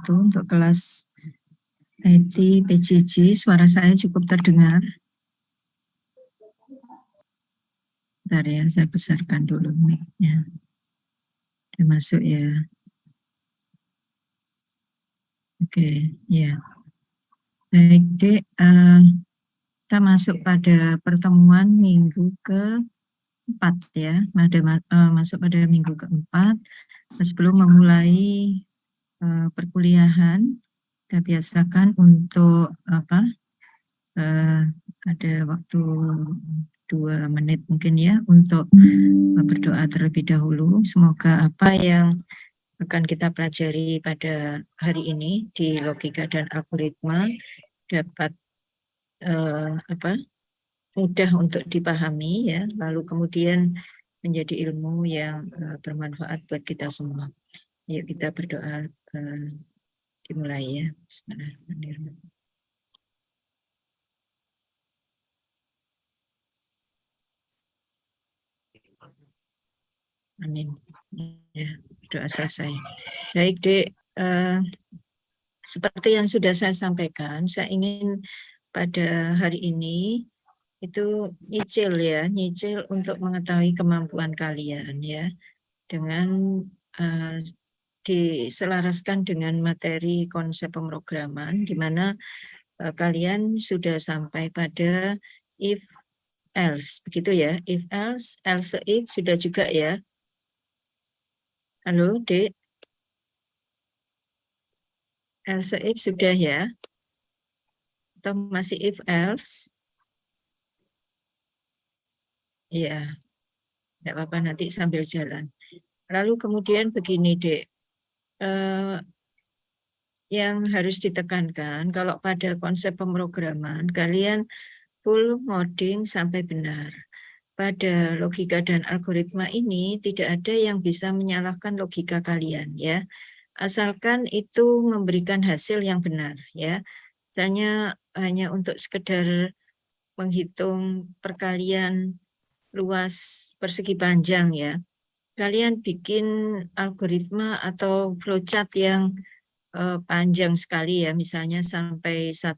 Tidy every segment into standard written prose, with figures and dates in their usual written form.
wabarakatuh. Untuk kelas IT PJJ, suara saya cukup terdengar. Bentar ya, saya besarkan dulu mic-nya. Udah masuk ya. Oke, ya. Baik, Dek. Kita masuk pada pertemuan minggu ke-4 ya. Masuk pada minggu ke-4. Sebelum memulai perkuliahan, kita biasakan untuk ada waktu 2 menit mungkin ya untuk berdoa terlebih dahulu. Semoga apa yang akan kita pelajari pada hari ini di logika dan algoritma dapat mudah untuk dipahami ya, lalu kemudian menjadi ilmu yang bermanfaat buat kita semua. Yuk kita berdoa, dimulai ya. Bismillahirrahmanirrahim. Amin. Ya, doa selesai. Baik, Dek. Seperti yang sudah saya sampaikan, saya ingin pada hari ini itu nyicil untuk mengetahui kemampuan kalian ya, dengan diselaraskan dengan materi konsep pemrograman, di mana kalian sudah sampai pada if else, begitu ya, if else, else if sudah juga ya. Halo, Dek. Else if sudah ya? Atau masih if else? Iya, tidak apa-apa, nanti sambil jalan. Lalu kemudian begini, Dek. Yang harus ditekankan, kalau pada konsep pemrograman, kalian full ngoding sampai benar. Pada logika dan algoritma ini tidak ada yang bisa menyalahkan logika kalian ya, asalkan itu memberikan hasil yang benar ya. Misalnya hanya untuk sekedar menghitung perkalian luas persegi panjang ya, kalian bikin algoritma atau flowchart yang panjang sekali ya, misalnya sampai 1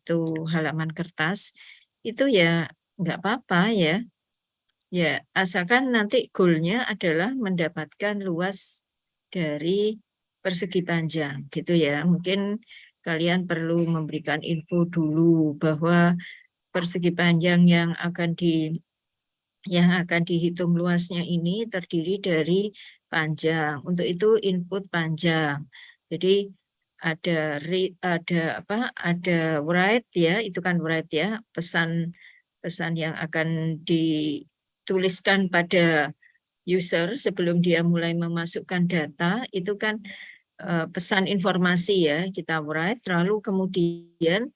halaman kertas, itu ya nggak apa-apa ya. Ya, asalkan nanti goalnya adalah mendapatkan luas dari persegi panjang, gitu ya. Mungkin kalian perlu memberikan info dulu bahwa persegi panjang yang akan dihitung luasnya ini terdiri dari panjang. Untuk itu input panjang. Jadi ada write ya, itu kan write ya, pesan yang akan dituliskan pada user sebelum dia mulai memasukkan data, itu kan pesan informasi ya, kita write, lalu kemudian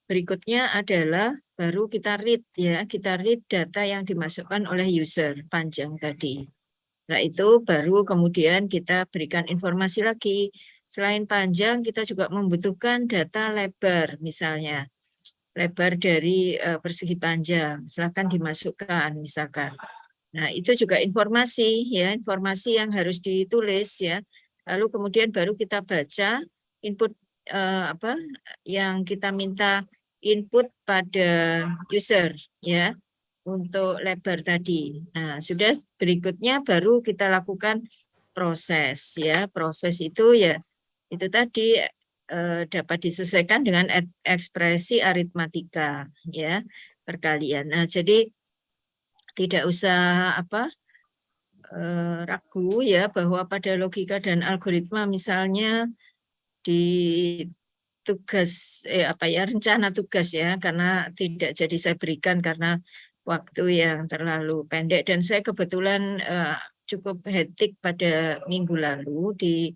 berikutnya adalah baru kita read ya, kita read data yang dimasukkan oleh user panjang tadi. Nah itu baru kemudian kita berikan informasi lagi. Selain panjang, kita juga membutuhkan data lebar misalnya. Lebar dari persegi panjang, silakan dimasukkan misalkan. Nah, itu juga informasi ya, informasi yang harus ditulis ya. Lalu kemudian baru kita baca input yang kita minta input pada user ya untuk lebar tadi. Nah, sudah berikutnya baru kita lakukan proses ya. Proses itu ya itu tadi dapat diselesaikan dengan ekspresi aritmatika ya, perkalian. Nah, jadi tidak usah ragu ya bahwa pada logika dan algoritma misalnya di rencana tugas ya, karena tidak jadi saya berikan karena waktu yang terlalu pendek, dan saya kebetulan cukup hektik pada minggu lalu di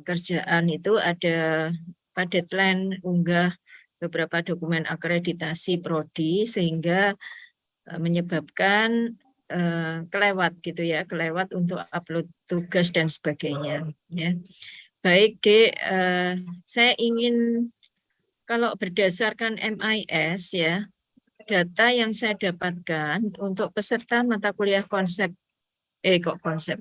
kerjaan itu ada deadline unggah beberapa dokumen akreditasi prodi sehingga menyebabkan kelewat gitu ya, kelewat untuk upload tugas dan sebagainya ya. Baik, Dek, saya ingin kalau berdasarkan MIS ya, data yang saya dapatkan untuk peserta mata kuliah konsep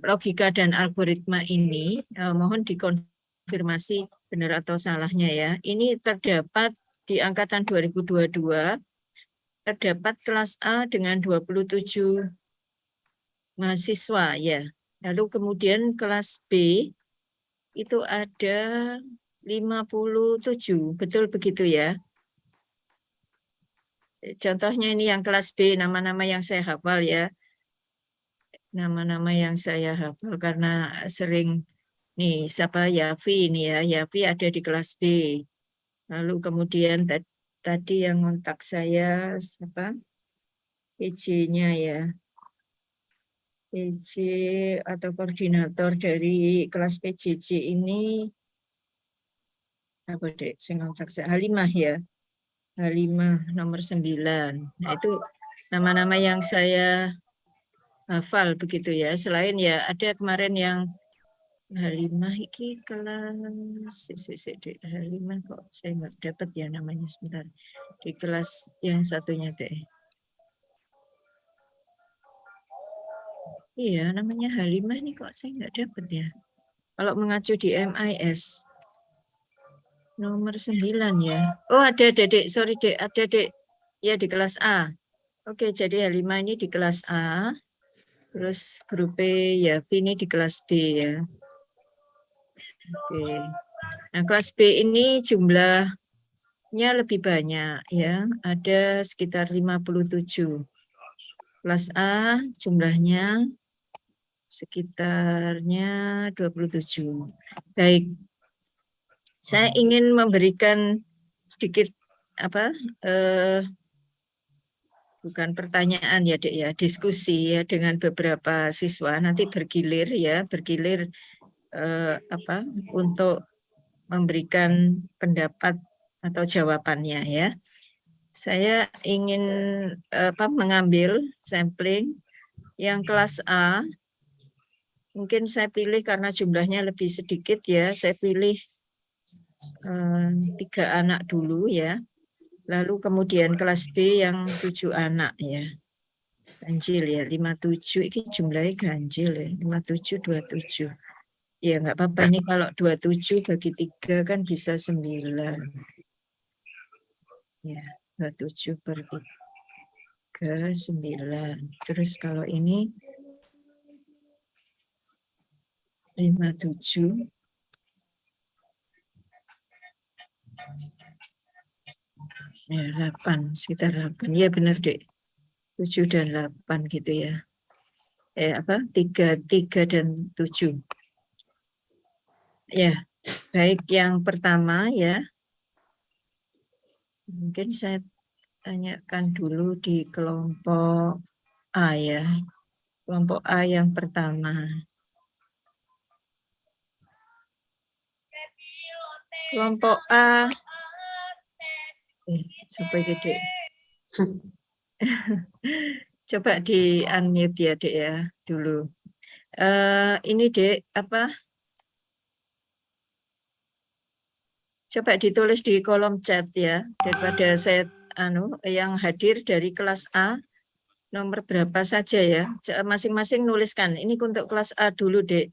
logika dan algoritma ini, mohon dikonfirmasi benar atau salahnya ya. Ini terdapat di angkatan 2022, terdapat kelas A dengan 27 mahasiswa ya. Lalu kemudian kelas B itu ada 57, betul begitu ya. Contohnya ini yang kelas B, nama-nama yang saya hafal ya. Nama-nama yang saya hafal karena sering nih, siapa Yafi ini ya. Yafi ada di kelas B. Lalu kemudian tadi yang kontak saya siapa? PJ-nya ya. PJ atau koordinator dari kelas PJJ ini apa dek? Saya kontak saya Halimah ya. Halimah nomor 9. Nah, itu nama-nama yang saya hafal begitu ya. Selain ya ada kemarin yang Halimah iki kelas Halimah kok saya nggak dapat ya namanya sebentar. Di kelas yang satunya deh. Iya, namanya Halimah nih kok saya nggak dapat ya. Kalau mengacu di MIS nomor 9 ya. Oh, ada Dek. Sorry Dek, ada Dek. Ya di kelas A. Oke, jadi Halimah ini di kelas A. Terus grup B ya, B ini di kelas B ya. Oke. Nah, kelas B ini jumlahnya lebih banyak ya. Ada sekitar 57. Kelas A jumlahnya sekitarnya 27. Baik. Saya ingin memberikan sedikit bukan pertanyaan ya Dek ya, diskusi ya dengan beberapa siswa nanti bergilir ya, untuk memberikan pendapat atau jawabannya ya. Saya ingin mengambil sampling yang kelas A. Mungkin saya pilih karena jumlahnya lebih sedikit ya, saya pilih 3 anak dulu ya. Lalu kemudian kelas B yang 7 anak ya. Ganjil ya, 57 ini jumlahnya ganjil ya, 57 27. Ya nggak apa-apa, ini kalau 27 bagi 3 kan bisa 9. Ya, 27 per 3 9. Terus kalau ini 57 ya 8, sekitar 8. Ya benar Dek. 7 dan 8 gitu ya. 3 dan 7. Ya, baik yang pertama ya. Mungkin saya tanyakan dulu di kelompok A ya. Kelompok A yang pertama. Kelompok A. Sampai gede. Coba di unmute ya Dek ya dulu. Ini Dek coba ditulis di kolom chat ya, daripada saya yang hadir dari kelas A nomor berapa saja ya. Masing-masing nuliskan. Ini untuk kelas A dulu Dek.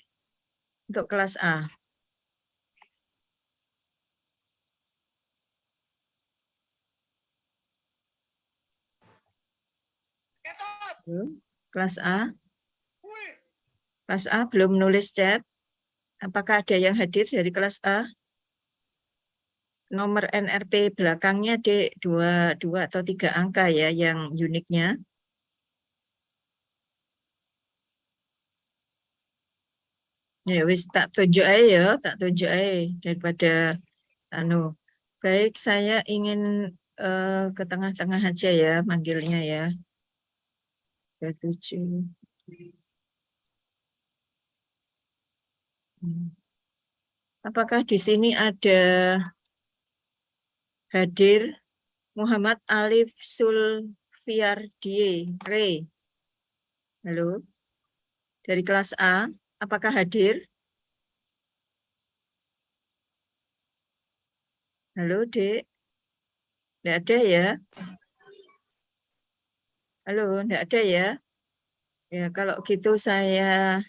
Untuk kelas A. Kelas A. Kelas A belum nulis chat. Apakah ada yang hadir dari kelas A? Nomor NRP belakangnya Dek 2 atau 3 angka ya yang uniknya. Ya wis tak tunjuk aja ya, tak tunjuk aja daripada baik saya ingin ke tengah-tengah aja ya manggilnya ya. 27. Apakah di sini ada hadir Muhammad Alif Sulfiardie Re? Halo. Dari kelas A, apakah hadir? Halo, Dek. Tidak ada ya? Halo, tidak ada ya? Ya, kalau gitu saya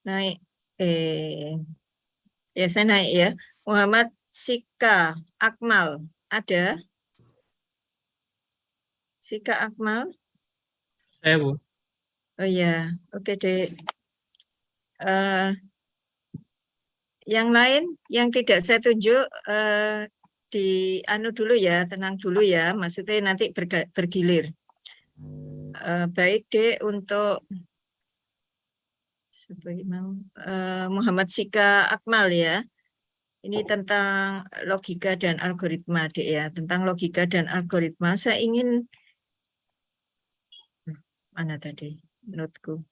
naik Ya saya naik ya. Muhammad Sika Akmal, ada? Sika Akmal? Saya, Bu. Oh ya, oke deh. Yang lain yang tidak saya tunjuk di anu dulu ya, tenang dulu ya. Maksudnya nanti bergilir. Baik deh untuk Muhammad Sika Akmal ya. Ini tentang logika dan algoritma, Dek ya. Tentang logika dan algoritma, saya ingin mana tadi noteku?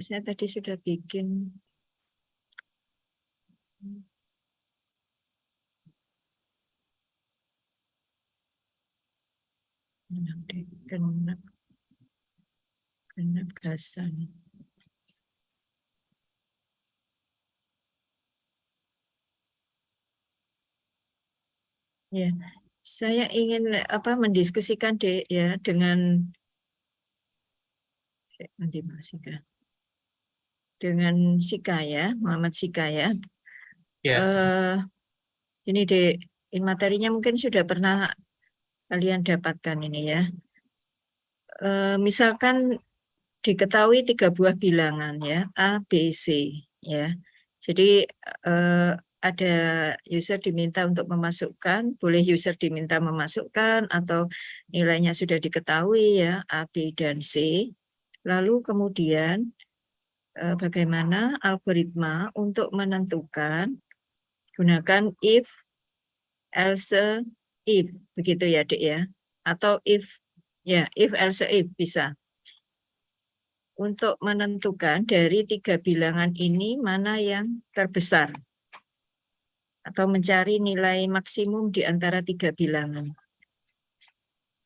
Saya tadi sudah bikin. Genap gasan. Ya, saya ingin mendiskusikan Dek ya dengan Sika ya, Muhammad Sika ya. Ini Dek, materinya mungkin sudah pernah kalian dapatkan ini ya. Misalkan diketahui 3 buah bilangan ya, A, B, C ya. Jadi ada user diminta untuk memasukkan, boleh user diminta memasukkan atau nilainya sudah diketahui ya, A, B, dan C. Lalu kemudian bagaimana algoritma untuk menentukan gunakan if, else, if, begitu ya Dek ya. Atau if, ya if, else, if bisa. Untuk menentukan dari 3 bilangan ini mana yang terbesar. Atau mencari nilai maksimum di antara 3 bilangan.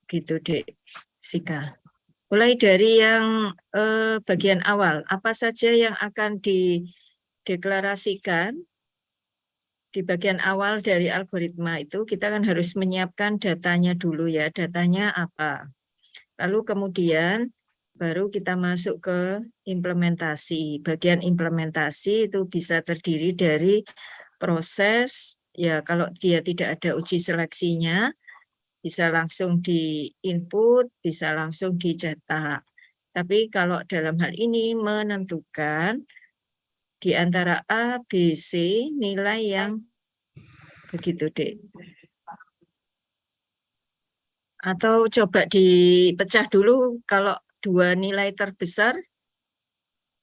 Gitu Dek Sika. Mulai dari yang bagian awal, apa saja yang akan dideklarasikan di bagian awal dari algoritma itu, kita kan harus menyiapkan datanya dulu ya, datanya apa. Lalu kemudian baru kita masuk ke implementasi. Bagian implementasi itu bisa terdiri dari proses, ya kalau dia tidak ada uji seleksinya, bisa langsung di input, bisa langsung dicetak. Tapi kalau dalam hal ini menentukan di antara A, B, C nilai yang begitu Dek. Atau coba dipecah dulu kalau 2 nilai terbesar,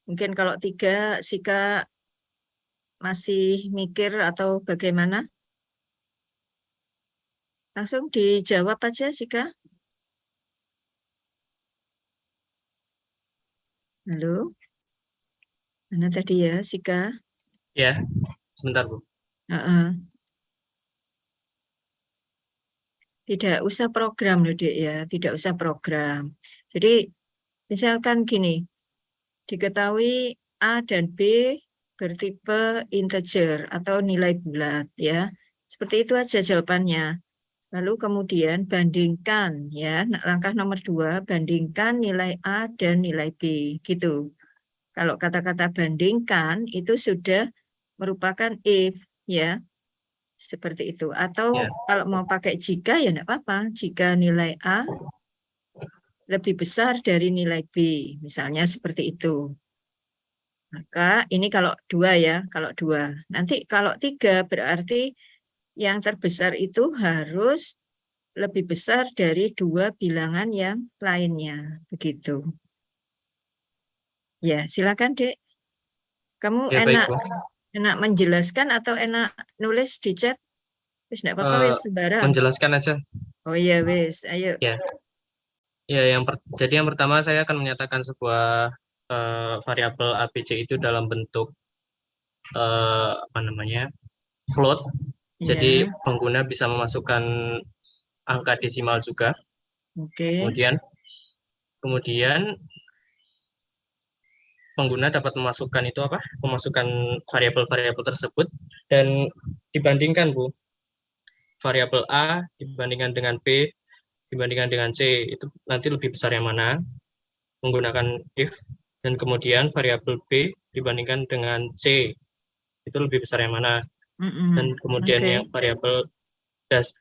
mungkin kalau 3 Sika masih mikir atau bagaimana? Langsung dijawab aja Sika. Halo? Mana tadi ya Sika? Ya, sebentar Bu. Tidak usah program loh Dek ya, tidak usah program. Jadi misalkan gini, diketahui A dan B bertipe integer atau nilai bulat ya. Seperti itu aja jawabannya. Lalu kemudian bandingkan ya, langkah nomor 2, bandingkan nilai A dan nilai B gitu. Kalau kata-kata bandingkan itu sudah merupakan if ya. Seperti itu. Atau kalau mau pakai jika ya enggak apa-apa. Jika nilai A lebih besar dari nilai B, misalnya seperti itu. Maka ini kalau 2 ya, kalau 2. Nanti kalau 3 berarti yang terbesar itu harus lebih besar dari 2 bilangan yang lainnya. Begitu. Ya, silakan Dek. Kamu Ya, baik, Bu. enak menjelaskan atau enak nulis di chat? Wis enggak apa-apa wis sembarang. Menjelaskan aja. Oh iya wis, ayo. Ya. Ya, jadi yang pertama saya akan menyatakan sebuah variabel ABC itu dalam bentuk float. Jadi Ya. pengguna bisa memasukkan angka desimal juga. Oke. Kemudian pengguna dapat memasukkan variabel-variabel tersebut dan dibandingkan Bu. Variabel A dibandingkan dengan B dibandingkan dengan C itu nanti lebih besar yang mana, menggunakan if Dan kemudian variabel B dibandingkan dengan C, itu lebih besar yang mana. Dan kemudian Oke. yang variabel,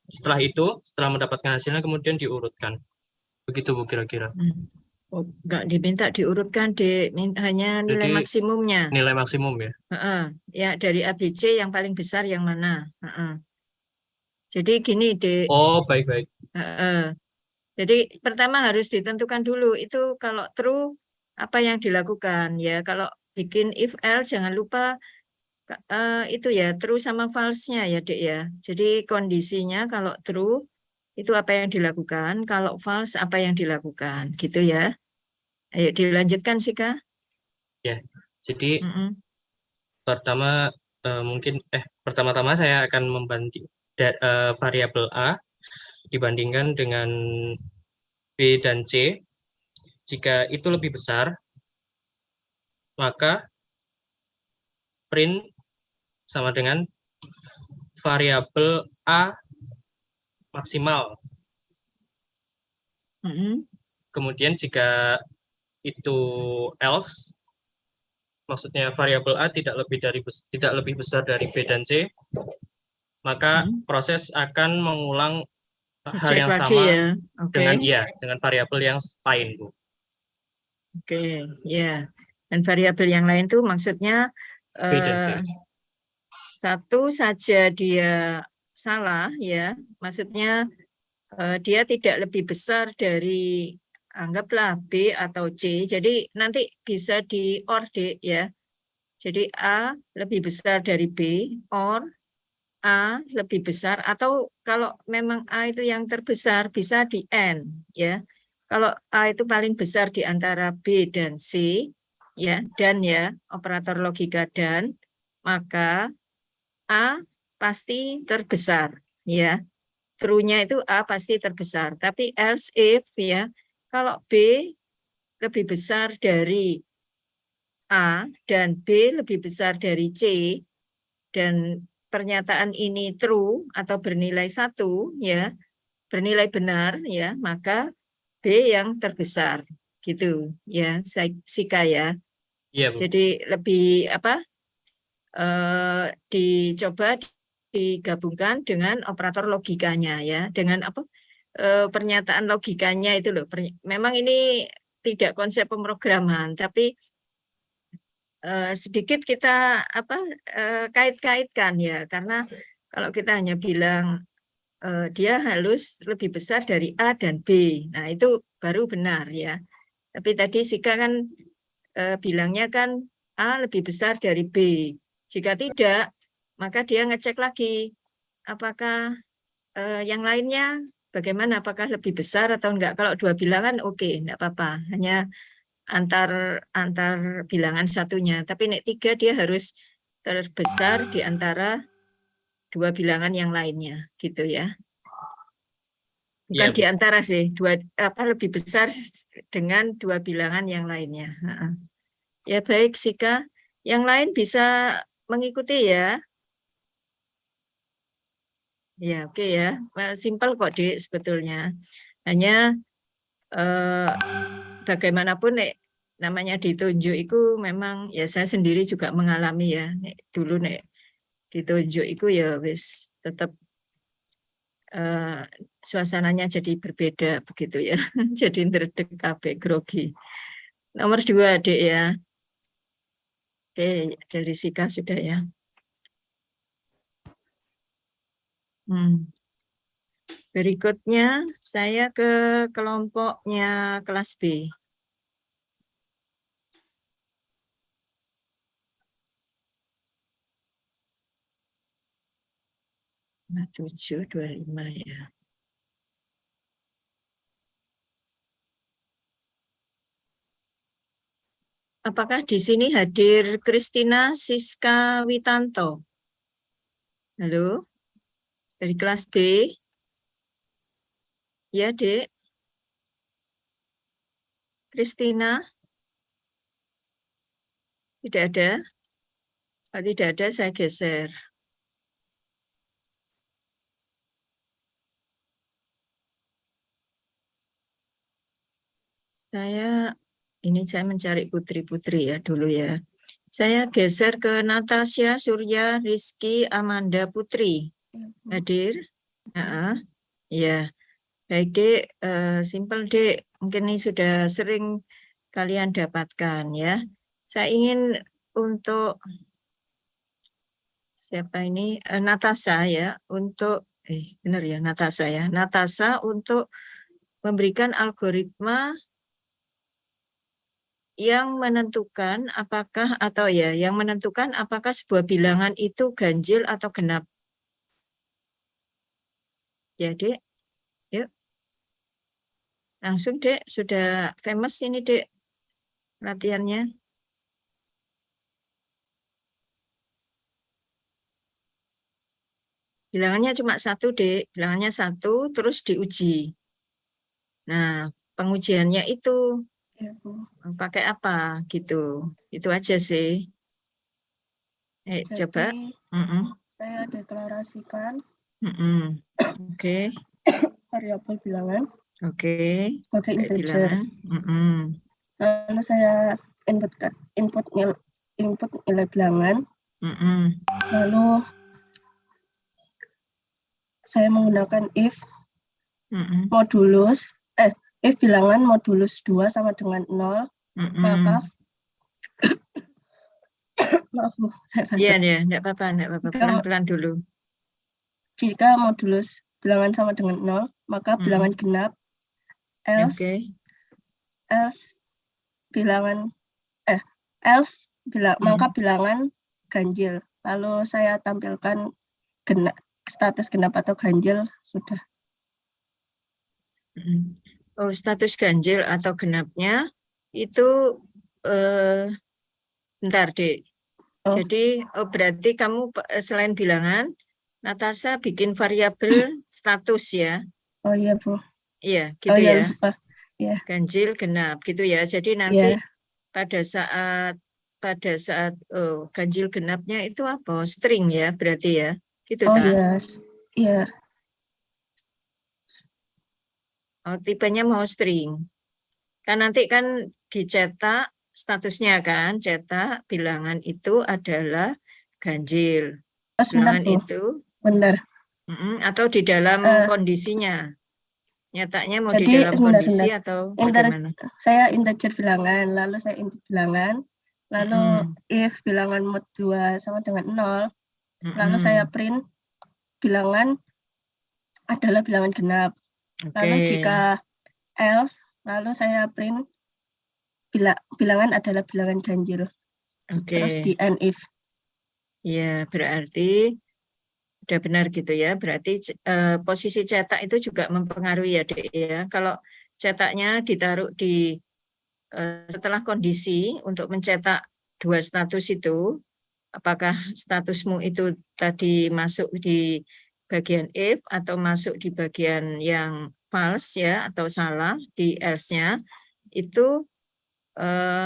setelah itu, setelah mendapatkan hasilnya, kemudian diurutkan. Begitu Bu kira-kira. Oh, nggak diminta diurutkan, hanya nilai Jadi maksimumnya. nilai maksimum ya. Ya, dari ABC yang paling besar yang mana. Jadi gini, Dek. Oh, baik-baik. Jadi pertama harus ditentukan dulu itu kalau true apa yang dilakukan ya. Kalau bikin if else jangan lupa itu ya true sama false-nya ya Dek ya. Jadi kondisinya kalau true itu apa yang dilakukan, kalau false apa yang dilakukan gitu ya. Ayo dilanjutkan sih Kak. Ya. Jadi Mm-mm. pertama-tama saya akan membanding variabel A dibandingkan dengan B dan C. Jika itu lebih besar, maka print sama dengan variabel A maksimal. Mm-mm. Kemudian jika itu else, maksudnya variabel A tidak lebih besar dari B dan C, maka Mm-mm. proses akan mengulang hal Dicek yang lagi sama ya. Oke. dengan variabel yang lain, Bu. Oke, ya. Dan variabel yang lain tuh maksudnya B dan eh, C. satu saja dia salah ya, maksudnya dia tidak lebih besar dari anggaplah B atau C, jadi nanti bisa di OR ya. Jadi A lebih besar dari B, OR A lebih besar, atau kalau memang A itu yang terbesar bisa di AND ya. Kalau A itu paling besar di antara B dan C ya, dan ya operator logika dan, maka A pasti terbesar ya. True-nya itu A pasti terbesar. Tapi else if ya, kalau B lebih besar dari A dan B lebih besar dari C dan pernyataan ini true atau bernilai 1 ya, bernilai benar ya, maka B yang terbesar gitu ya, Sika ya. Iya, Bu. Jadi lebih apa? Dicoba digabungkan dengan operator logikanya ya, dengan apa pernyataan logikanya itu loh. Memang ini tidak konsep pemrograman, tapi sedikit kita apa kait-kaitkan ya, karena kalau kita hanya bilang dia harus lebih besar dari A dan B, nah itu baru benar ya. Tapi tadi Sika kan bilangnya kan A lebih besar dari B. Jika tidak, maka dia ngecek lagi apakah yang lainnya bagaimana, apakah lebih besar atau enggak. Kalau dua bilangan oke, enggak apa-apa. Hanya antar antar bilangan satunya. Tapi nek tiga dia harus terbesar di antara dua bilangan yang lainnya, gitu ya. Bukan Iya, di Bu. antara sih, dua apa lebih besar dengan dua bilangan yang lainnya. Ya baik, Sika. Yang lain bisa mengikuti ya. Ya, oke ya. Simpel kok, Dik, sebetulnya. Hanya bagaimanapun namanya ditunjuk itu memang ya saya sendiri juga mengalami ya. Dulu ditunjuk itu ya wis tetap suasananya jadi berbeda begitu ya. Jadi ndredeg kabeh grogi. Nomor 2, Dek ya. Oke, dari Sika sudah ya. Hmm. Berikutnya saya ke kelompoknya kelas B. Nah, 725 ya. Apakah di sini hadir Kristina Siska Witanto? Halo, dari kelas B. Ya, Dek. Kristina, tidak ada? Kalau tidak ada, saya geser. Saya ini saya mencari putri-putri ya dulu ya. Saya geser ke Natasha, Surya, Rizky, Amanda, Putri. Ya, Bu. Hadir? Ya, baik Dek, simpel Dek. Mungkin ini sudah sering kalian dapatkan ya. Saya ingin untuk siapa ini? Natasha ya, untuk benar ya Natasha ya. Natasha untuk memberikan algoritma yang menentukan apakah yang menentukan apakah sebuah bilangan itu ganjil atau genap. Ya, Dek. Yuk. Langsung, Dek. Sudah famous ini, Dek. Latihannya. Bilangannya cuma satu, Dek. Bilangannya satu, terus diuji. Nah, pengujiannya itu Ya, Bu. pakai apa gitu. Itu aja sih. Jadi, Coba. saya deklarasikan Oke. variabel bilangan Oke. sebagai Kayak integer. bilangan. Lalu saya input nilai bilangan. Lalu saya menggunakan if modulus if bilangan modulus 2 sama dengan 0, maka maaf Bu, saya baca. Iya, enggak apa-apa. Pelan-pelan dulu. Jika modulus bilangan sama dengan 0, maka bilangan genap, maka bilangan ganjil. Lalu saya tampilkan status genap atau ganjil sudah. Oh, status ganjil atau genapnya itu bentar, Dek. Jadi berarti kamu selain bilangan, Natasha bikin variabel status ya. Oh iya, Bu. Iya, gitu ya. Lupa. Ya. Ganjil genap gitu ya. Jadi nanti pada saat ganjil genapnya itu apa? String ya, berarti ya. Gitu Oh tak? Iya. Oh, tipenya mau string. Kan nanti kan dicetak statusnya kan, cetak bilangan itu adalah ganjil. Bilangan itu bentar. Atau di dalam kondisinya. Nyatanya mau Jadi, di dalam kondisi atau bagaimana? Saya integer bilangan, lalu saya input bilangan, lalu if bilangan mod 2 sama dengan 0, lalu saya print bilangan adalah bilangan genap. Lalu jika else, lalu saya print bilangan adalah bilangan ganjil. Terus di end if. Ya, berarti udah benar gitu ya. Berarti posisi cetak itu juga mempengaruhi ya, Dek ya. Kalau cetaknya ditaruh di setelah kondisi untuk mencetak dua status itu, apakah statusmu itu tadi masuk di bagian if atau masuk di bagian yang false ya atau salah di else-nya, itu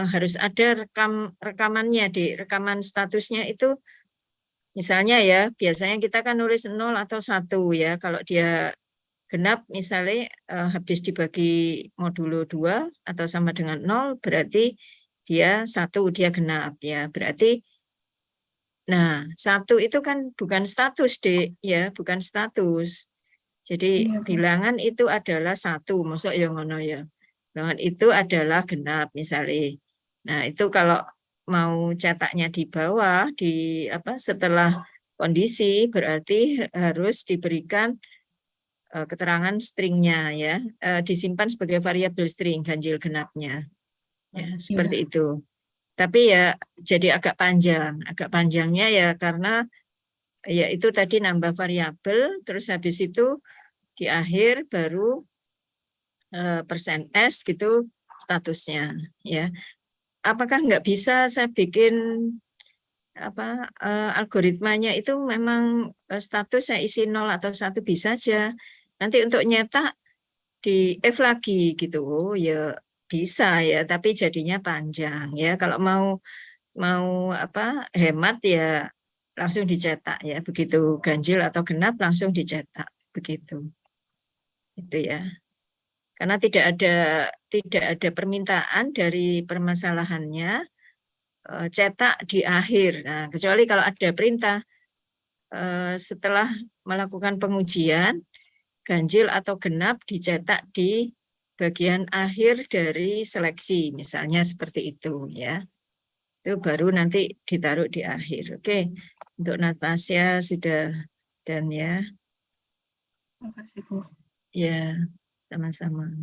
harus ada rekamannya, di rekaman statusnya itu. Misalnya ya, biasanya kita kan nulis 0 atau 1 ya. Kalau dia genap misalnya habis dibagi modulo 2 atau sama dengan 0, berarti dia 1, dia genap ya. Berarti nah, 1 itu kan bukan status, Dek, ya, bukan status. Jadi bilangan itu adalah 1, maksud ya ngono ya. Bilangan itu adalah genap misalnya. Nah, itu kalau mau cetaknya di bawah setelah kondisi berarti harus diberikan keterangan stringnya ya, disimpan sebagai variabel string ganjil genapnya. Ya, seperti itu. Tapi ya jadi agak panjangnya ya karena ya itu tadi nambah variabel, terus habis itu di akhir baru %s gitu statusnya ya. Apakah nggak bisa saya bikin algoritmanya itu memang status saya isi 0 atau 1 bisa aja. Nanti untuk nyetak di if lagi gitu ya bisa ya, tapi jadinya panjang ya. Kalau mau hemat ya langsung dicetak ya, begitu ganjil atau genap langsung dicetak begitu. Itu ya. Karena tidak ada permintaan dari permasalahannya cetak di akhir. Nah, kecuali kalau ada perintah setelah melakukan pengujian ganjil atau genap dicetak di bagian akhir dari seleksi, misalnya seperti itu ya. Itu baru nanti ditaruh di akhir. Oke, untuk Natasha sudah dan ya. Terima kasih, Bu. Ya, sama-sama.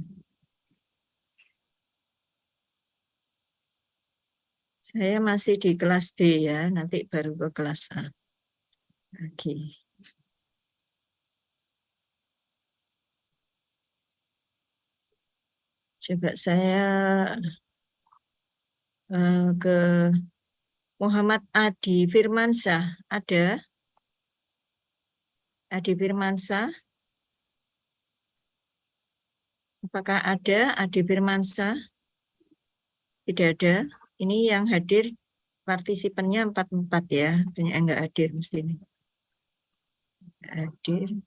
Saya masih di kelas B ya, nanti baru ke kelas A. Oke. Coba saya ke Muhammad Adi Firmansyah. Ada? Adi Firmansyah? Apakah ada Adi Firmansyah? Tidak ada. Ini yang hadir partisipannya 44 ya. Banyak yang enggak hadir mesti ini. Hadir.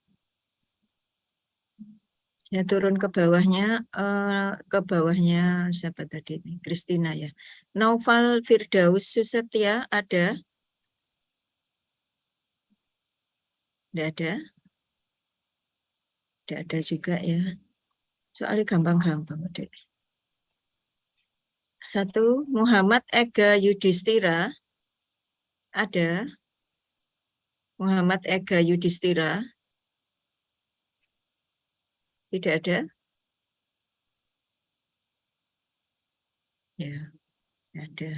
Ya turun ke bawahnya siapa tadi ini? Kristina ya. Naufal Firdaus Susetya ada? Tidak ada. Tidak ada juga ya. Soalnya gampang-gampang. Satu, Muhammad Ega Yudhistira. Ada. Muhammad Ega Yudhistira. Tidak ada. Ya, ada.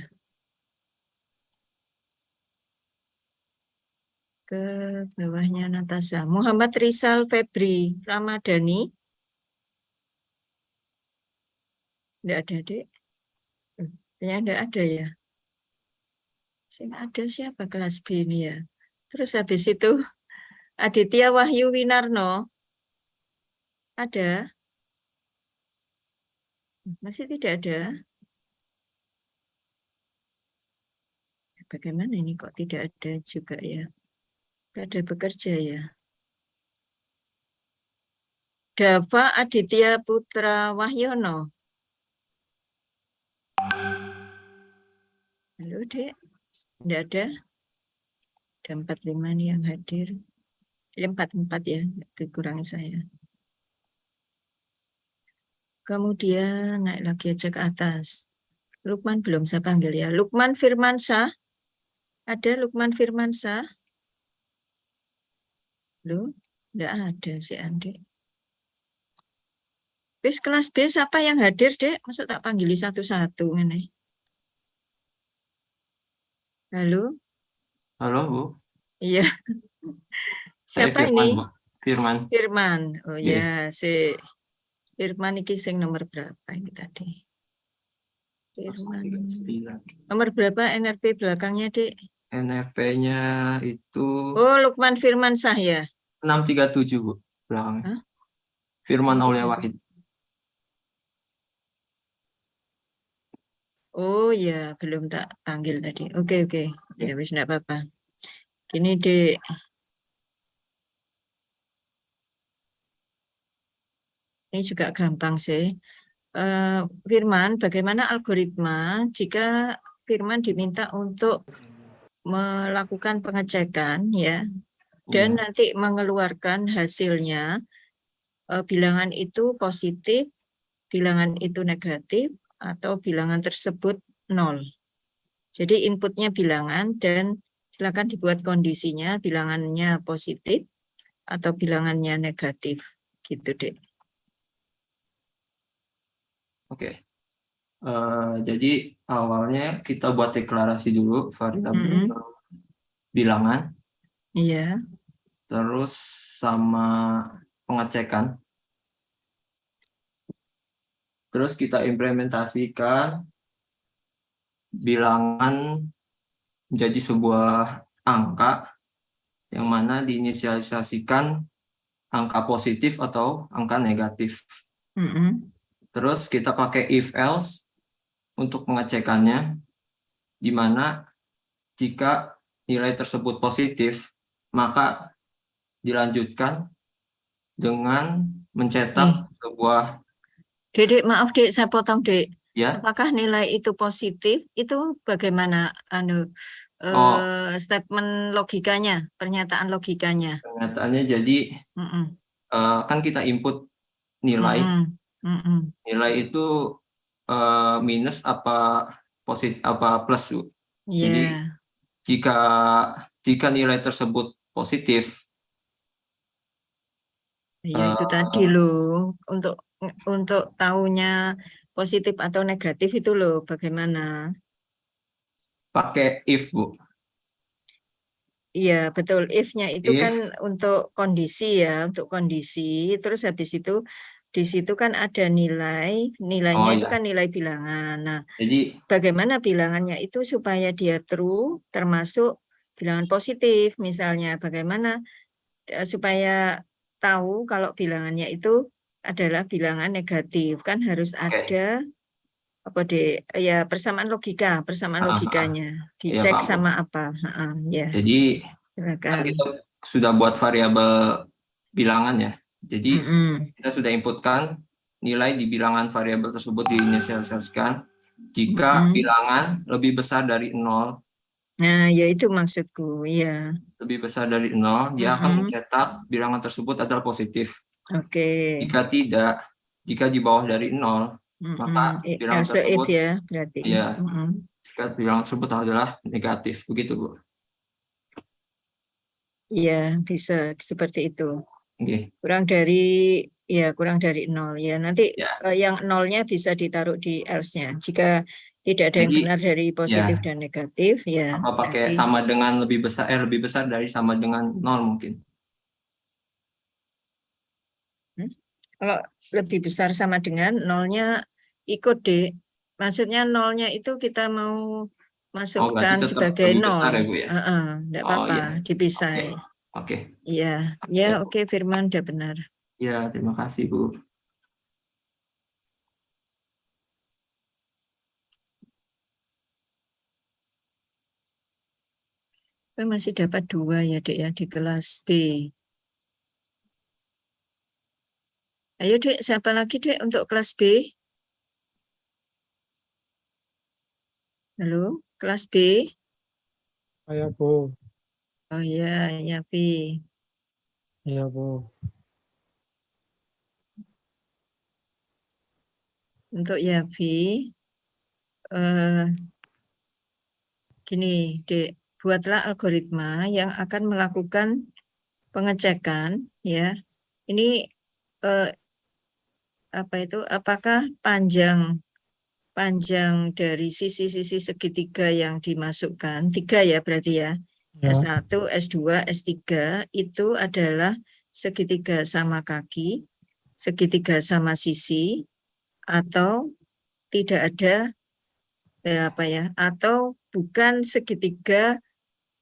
Ke bawahnya Natasha. Muhammad Rizal Febri Ramadhani. Tidak ada, Dek. Ya, tidak ada ya. Saya ada siapa kelas B ini ya. Terus habis itu Aditya Wahyu Winarno. Ada? Masih tidak ada. Bagaimana ini kok tidak ada juga ya? Tidak ada bekerja ya. Dava Aditya Putra Wahyono. Halo, Dek. Tidak ada. Ada 45 nih yang hadir. 44 ya, dikurangi saya. Kemudian naik lagi aja ke atas. Lukman belum saya panggil ya. Lukman Firmansyah. Ada Lukman Firmansyah? Loh, enggak ada si Andi. Bis kelas B siapa yang hadir, Dek? Maksud tak panggili satu-satu ini. Halo? Halo, Bu. Iya. Saya Siapa Firman, ini? Bu. Firman. Firman. Oh Iya. ya, si Firman ini sing nomor berapa ini tadi? Firman. Nomor berapa NRP belakangnya, Dek? NRP-nya itu Oh, Lukman Firmansyah ya? 637, Bu. Belakangnya. Hah? Firman Aulia Wahid. Oh ya, belum tak panggil tadi. Oke. Ya wis enggak apa-apa. Gini, Dek. Ini juga gampang sih. Firman, bagaimana algoritma jika Firman diminta untuk melakukan pengecekan ya, dan nanti mengeluarkan hasilnya, bilangan itu positif, bilangan itu negatif, atau bilangan tersebut 0. Jadi inputnya bilangan dan silakan dibuat kondisinya, bilangannya positif atau bilangannya negatif, gitu Dek. Oke. Jadi awalnya kita buat deklarasi dulu variabel bilangan. Iya. Terus sama pengecekan. Terus kita implementasikan bilangan menjadi sebuah angka yang mana diinisialisasikan angka positif atau angka negatif. Terus kita pakai if else untuk pengecekannya, di mana jika nilai tersebut positif, maka dilanjutkan dengan mencetak sebuah Dek, maaf Dek, saya potong Dek. Ya. Apakah nilai itu positif? Itu bagaimana statement logikanya, pernyataan logikanya? Pernyataannya jadi Mm-mm. kan kita input nilai. Mm-mm. Mm-mm. Nilai itu minus apa positif apa plus, Bu. Jadi Ya, jika nilai tersebut positif, ya itu tadi loh. Untuk tahunya positif atau negatif itu loh bagaimana? pakai if, Bu. Iya, betul. If-nya itu If, kan untuk kondisi ya, untuk kondisi. Terus habis itu di situ kan ada nilai, nilainya oh itu ya. kan nilai bilangan. Nah, Jadi bagaimana bilangannya itu supaya dia true, termasuk bilangan positif misalnya. Bagaimana supaya tahu kalau bilangannya itu adalah bilangan negatif. Kan harus oke. ada apa deh ya persamaan logikanya Ya, dicek Pak, Bu. sama apa. Ya, Jadi kan silakan. kita sudah buat variabel bilangan ya. Jadi Mm-mm. kita sudah inputkan nilai di bilangan variabel tersebut diinisialisasikan jika Mm-mm. bilangan lebih besar dari 0, Nah, ya itu maksudku, ya. lebih besar dari 0, dia akan Mm-mm. mencetak bilangan tersebut adalah positif. Oke. Jika tidak, jika di bawah dari 0, maka Mm-mm. bilangan Else if tersebut ya berarti. ya, Mm-mm. jika bilangan tersebut adalah negatif. Begitu, Bu. Iya, bisa seperti itu. Oke. Kurang dari 0 ya. Nanti Ya. yang nolnya bisa ditaruh di else-nya. Jika tidak ada yang Jadi benar dari positif ya, dan negatif, ya apa pakai berarti sama dengan lebih besar dari sama dengan 0 mungkin. kalau lebih besar sama dengan nolnya ikut deh. Maksudnya nolnya itu kita mau Oh, berarti masukkan tetap sebagai lebih besar nol. ya, Bu ya? Enggak Oh apa-apa, iya. dipisah. Oke. Oke. Iya, ya Ya, oke Firman udah benar. ya, terima kasih, Bu. Saya masih dapat 2 ya Dek ya di kelas B. Ayo Dek, siapa lagi Dek untuk kelas B? Halo, kelas B? Iya, Bu. Oh iya, ya B. Iya, Bu. Untuk ya B, eh, gini Dek, buatlah algoritma yang akan melakukan pengecekan ya. Ini eh, apa itu? Apakah panjang dari sisi-sisi segitiga yang dimasukkan, 3 ya berarti ya, Ya. S1, S2, S3 itu adalah segitiga sama kaki, segitiga sama sisi, atau tidak ada atau bukan segitiga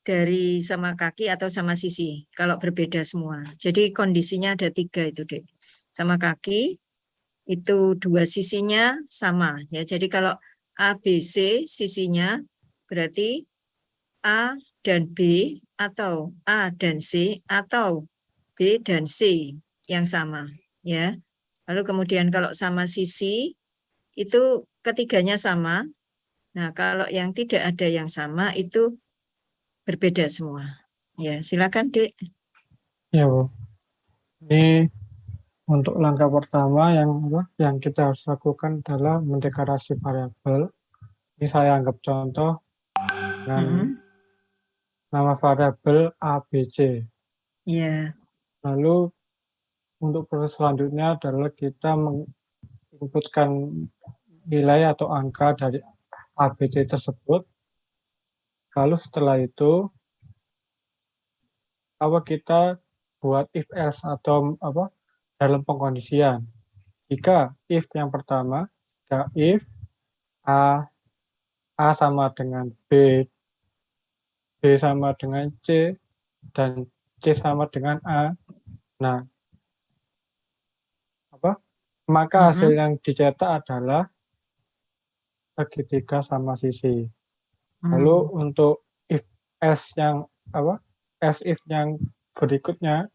dari sama kaki atau sama sisi, kalau berbeda semua. Jadi kondisinya ada 3 itu, Dek. Sama kaki, itu 2 sisinya sama ya. Jadi kalau ABC sisinya berarti A dan B atau A dan C atau B dan C yang sama ya. Lalu kemudian kalau sama sisi itu ketiganya sama. Nah, kalau yang tidak ada yang sama itu berbeda semua. Ya, silakan Dek. Iya, Bu. Ini untuk langkah pertama yang kita harus lakukan adalah mendeklarasi variabel. Ini saya anggap contoh dengan nama variabel ABC. Ya. Lalu untuk proses selanjutnya adalah kita menginputkan nilai atau angka dari ABC tersebut. Lalu setelah itu kita buat if else atau dalam pengkondisian. Jika if yang pertama, if A sama dengan B, B sama dengan C, dan C sama dengan A. Nah, maka hasil yang dicetak adalah segitiga sama sisi. Lalu untuk if else yang else if yang berikutnya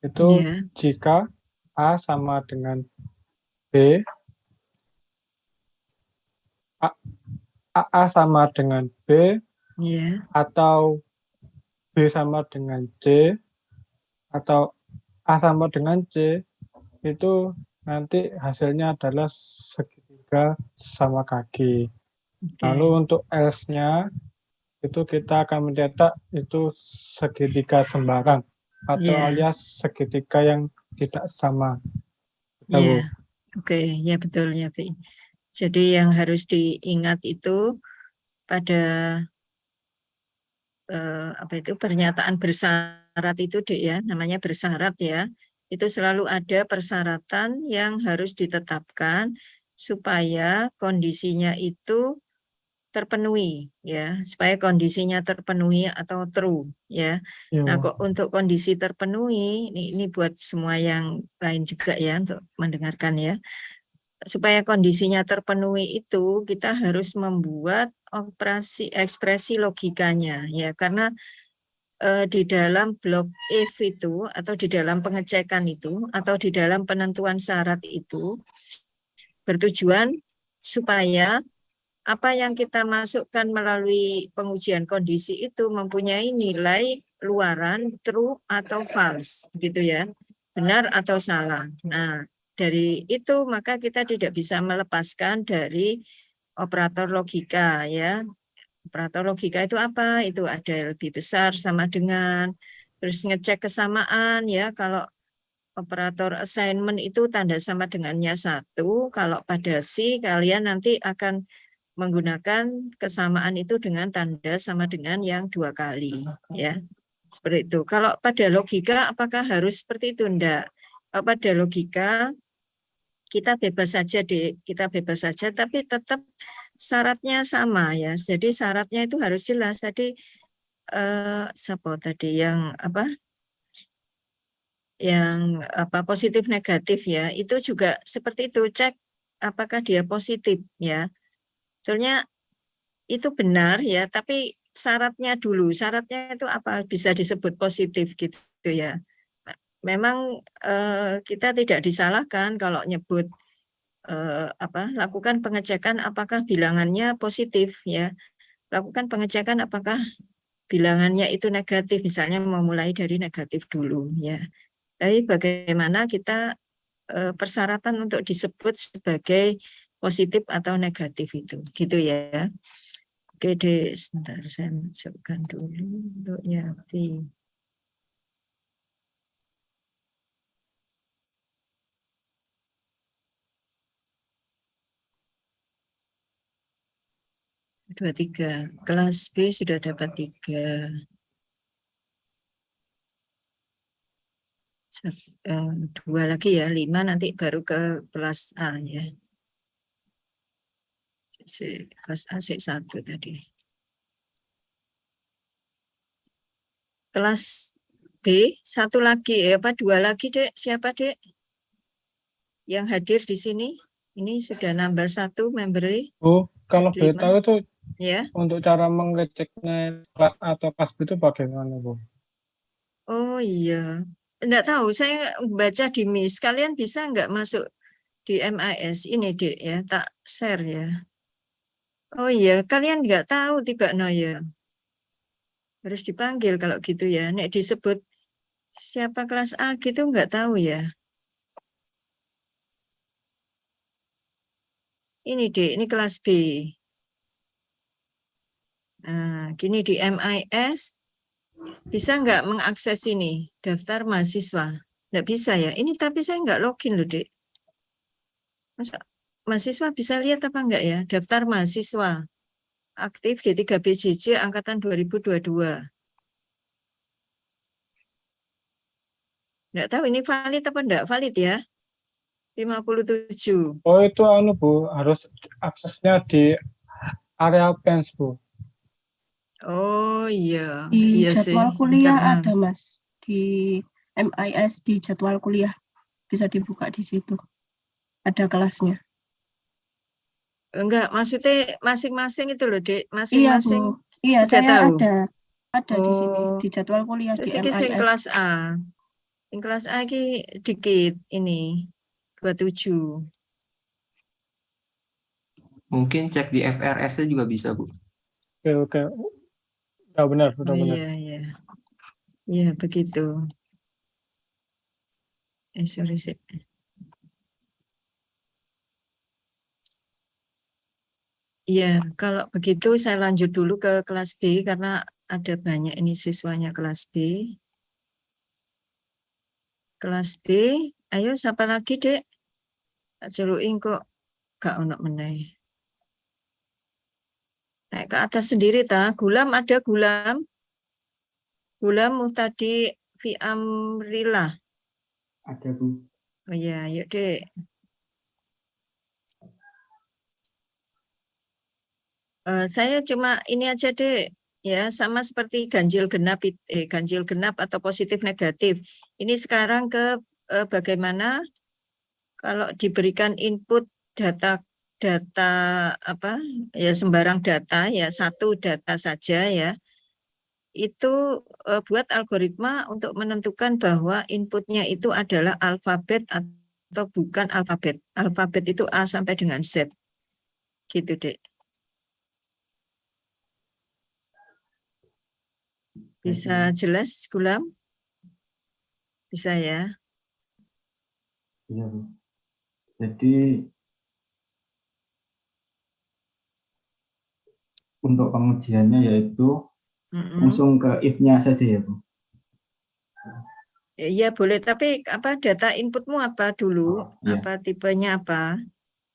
itu jika A sama dengan B A sama dengan B Ya. atau B sama dengan C atau A sama dengan C, itu nanti hasilnya adalah segitiga sama kaki. Oke. Lalu untuk S-nya itu kita akan mencetak itu segitiga sembarang atau Ya. alias segitiga yang tidak sama. Kita, Bu. Ya. Oke, ya betul ya, Bi. Jadi yang harus diingat itu pada apa itu pernyataan bersyarat itu, Dek, ya, namanya bersyarat ya. Itu selalu ada persyaratan yang harus ditetapkan supaya kondisinya itu terpenuhi ya, supaya kondisinya terpenuhi atau true ya. Iya, Nah, Bu. kok untuk kondisi terpenuhi ini buat semua yang lain juga ya untuk mendengarkan ya. Supaya kondisinya terpenuhi itu kita harus membuat ekspresi logikanya ya, karena di dalam blok if itu atau di dalam pengecekan itu atau di dalam penentuan syarat itu bertujuan supaya apa yang kita masukkan melalui pengujian kondisi itu mempunyai nilai luaran true atau false gitu ya, benar atau salah. Nah, dari itu maka kita tidak bisa melepaskan dari operator logika ya. Operator logika itu apa? Itu ada yang lebih besar sama dengan, terus ngecek kesamaan ya. Kalau operator assignment itu tanda sama dengannya 1, kalau pada si kalian nanti akan menggunakan kesamaan itu dengan tanda sama dengan yang 2 kali ya. Seperti itu. Kalau pada logika apakah harus seperti itu? Enggak. Pada logika kita bebas saja, Dek. Kita bebas saja, tapi tetap syaratnya sama ya. Jadi syaratnya itu harus jelas. Tadi siapa tadi yang apa? Yang apa positif negatif ya. Itu juga seperti itu. Cek apakah dia positif ya. Sebetulnya itu benar ya, tapi syaratnya dulu. Syaratnya itu apa? Bisa disebut positif gitu ya. Memang kita tidak disalahkan kalau nyebut lakukan pengecekan apakah bilangannya positif ya, lakukan pengecekan apakah bilangannya itu negatif, misalnya memulai dari negatif dulu ya. Tapi bagaimana kita persyaratan untuk disebut sebagai positif atau negatif itu gitu ya. Oke deh, sebentar saya masukkan dulu untuk Yapi. Dua tiga, kelas B sudah dapat 3. 2 lagi ya, 5 nanti baru ke kelas A ya. Kelas A C1 tadi. Kelas B 1 lagi, apa 2 lagi, Dek? Siapa, Dek? Yang hadir di sini? Ini sudah nambah 1 membernya. Bu, kalau boleh 5. tahu itu Ya. untuk cara mengeceknya kelas A atau kelas B itu bagaimana, Bu? Oh iya. Enggak tahu, saya baca di MIS. Kalian bisa enggak masuk di MIS ini, Dek ya? Tak share ya. Oh iya, kalian enggak tahu tiba no ya. Harus dipanggil kalau gitu ya. Nek disebut siapa kelas A gitu enggak tahu ya. Ini Dek, ini kelas B. Nah, gini di MIS bisa nggak mengakses ini daftar mahasiswa? Nggak bisa ya. Ini tapi saya nggak login loh, Dek. Masa mahasiswa bisa lihat apa enggak ya? Daftar mahasiswa aktif di 3 BJJ angkatan 2022. Nggak tahu ini valid apa enggak valid ya? 57. Oh, itu Bu, harus aksesnya di area Pens, Bu. Oh iya, Di iya sih. jadwal kuliah Karena ada, Mas. Di MIS di jadwal kuliah bisa dibuka di situ. Ada kelasnya. enggak, maksudnya masing-masing itu loh, Dek. Iya, Masing-masing Bu. Iya, udah saya tahu. ada di sini Oh, di jadwal kuliah di terus iki sing MIS. kelas A. Yang kelas A ini dikit ini 27. Mungkin cek di FRS-nya juga bisa, Bu. Oke. Udah benar, Oh udah benar. iya, iya. Iya, begitu. Sorry, sih. Iya, kalau begitu saya lanjut dulu ke kelas B karena ada banyak ini siswanya kelas B. Kelas B, ayo siapa lagi, Dek? Tak jeluin kok gak ono meneh. Naik ke atas sendiri ta. Gulam ada Gulam. Gulam tadi fi amrillah. Ada, Bu. Oh iya, yuk Dek. Saya cuma ini aja Dek, ya sama seperti ganjil genap atau positif negatif. Ini sekarang ke bagaimana kalau diberikan input data data apa ya sembarang data ya satu data saja ya itu buat algoritma untuk menentukan bahwa inputnya itu adalah alfabet atau bukan alfabet. Alfabet itu A sampai dengan Z. Gitu, Dek. Bisa jelas, Gulam? Bisa ya? Iya, Bu. Jadi untuk pengujiannya yaitu langsung ke if-nya saja ya, Bu. Iya boleh, tapi apa data inputmu apa dulu? Iya. Apa tipenya apa?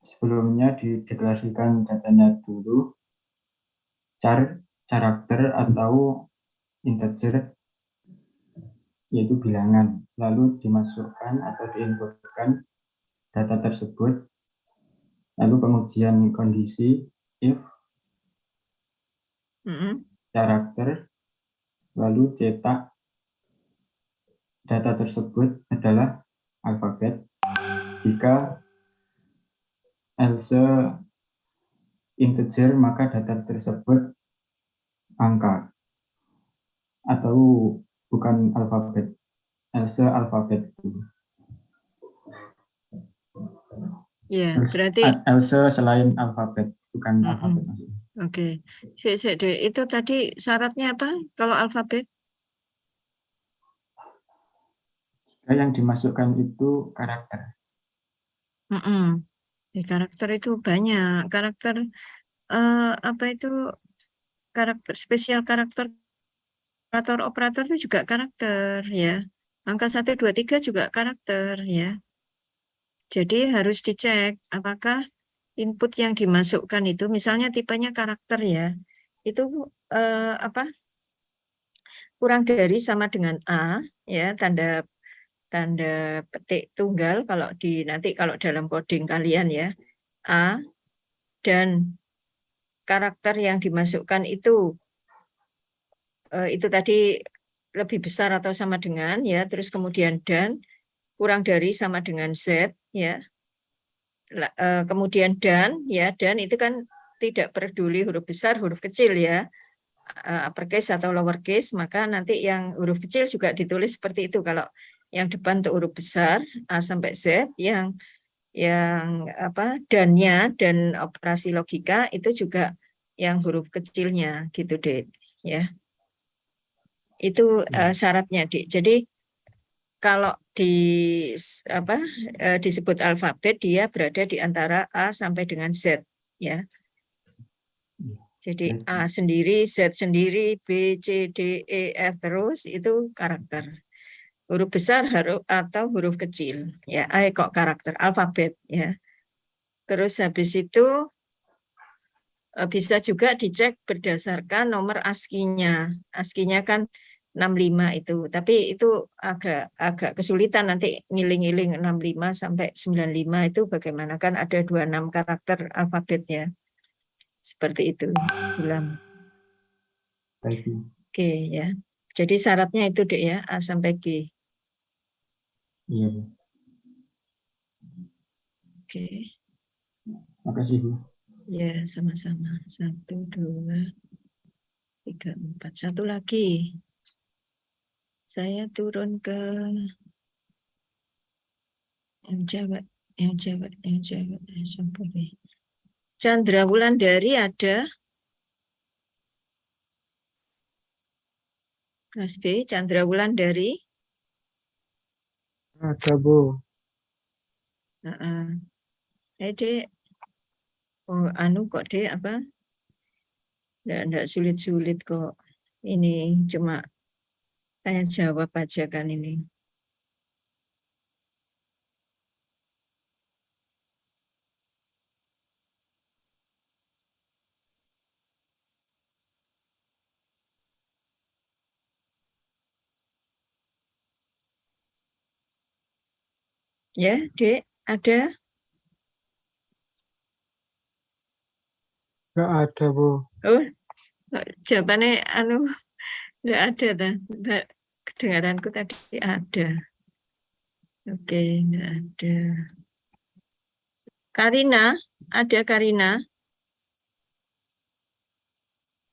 Sebelumnya dideklarasikan datanya dulu, char, karakter atau integer, yaitu bilangan. Lalu dimasukkan atau diinputkan data tersebut. Lalu pengujian kondisi if karakter, lalu cetak data tersebut adalah alfabet. Jika else integer, maka data tersebut angka atau bukan alfabet. Else alfabet. Ya, berarti else selain alfabet, bukan alfabet. Oke. Itu tadi syaratnya apa kalau alfabet? Yang dimasukkan itu karakter. Karakter itu banyak. Karakter apa itu karakter spesial karakter operator itu juga karakter ya. Angka 1, 2, 3 juga karakter ya. Jadi harus dicek apakah input yang dimasukkan itu misalnya tipenya karakter ya. Itu apa? Kurang dari sama dengan A ya, tanda petik tunggal kalau nanti kalau dalam coding kalian ya. A dan karakter yang dimasukkan itu tadi lebih besar atau sama dengan ya, terus kemudian dan kurang dari sama dengan Z ya. Kemudian dan ya, dan itu kan tidak peduli huruf besar, huruf kecil ya. Uppercase atau lowercase, maka nanti yang huruf kecil juga ditulis seperti itu. Kalau yang depan untuk huruf besar A sampai Z, yang apa dannya dan operasi logika itu juga yang huruf kecilnya gitu deh ya. Itu syaratnya Dek. Jadi kalau apa disebut alfabet dia berada di antara A sampai dengan Z ya. Jadi A sendiri, Z sendiri, B, C, D, E, F terus itu karakter. Huruf besar atau huruf kecil ya. Kok karakter alfabet ya. Terus habis itu bisa juga dicek berdasarkan nomor ASCII-nya. ASCII-nya kan 65 itu. Tapi itu agak kesulitan nanti ngiling-ngiling 65 sampai 95 itu bagaimana kan ada 26 karakter alfabetnya. Seperti itu. Ulang. Oke ya. Jadi syaratnya itu Dek ya, A sampai G. Iya. Oke. Makasih, Bu. Ya, sama-sama. 1, 2, 3, 4. Satu lagi. Saya turun ke yang Jawa. Chandra Wulandari ada. Mas B, Chandra Wulandari. Ada, Bu. Dek, oh, kok Dek apa? Enggak sulit-sulit kok. Ini cuma tanya jawab aja kan ini. Ya, Dek, ada? Nggak ada, Bu. Oh, jawabannya enggak ada dah. Kedengaranku tadi ada. Oke, enggak ada. Karina, ada Karina?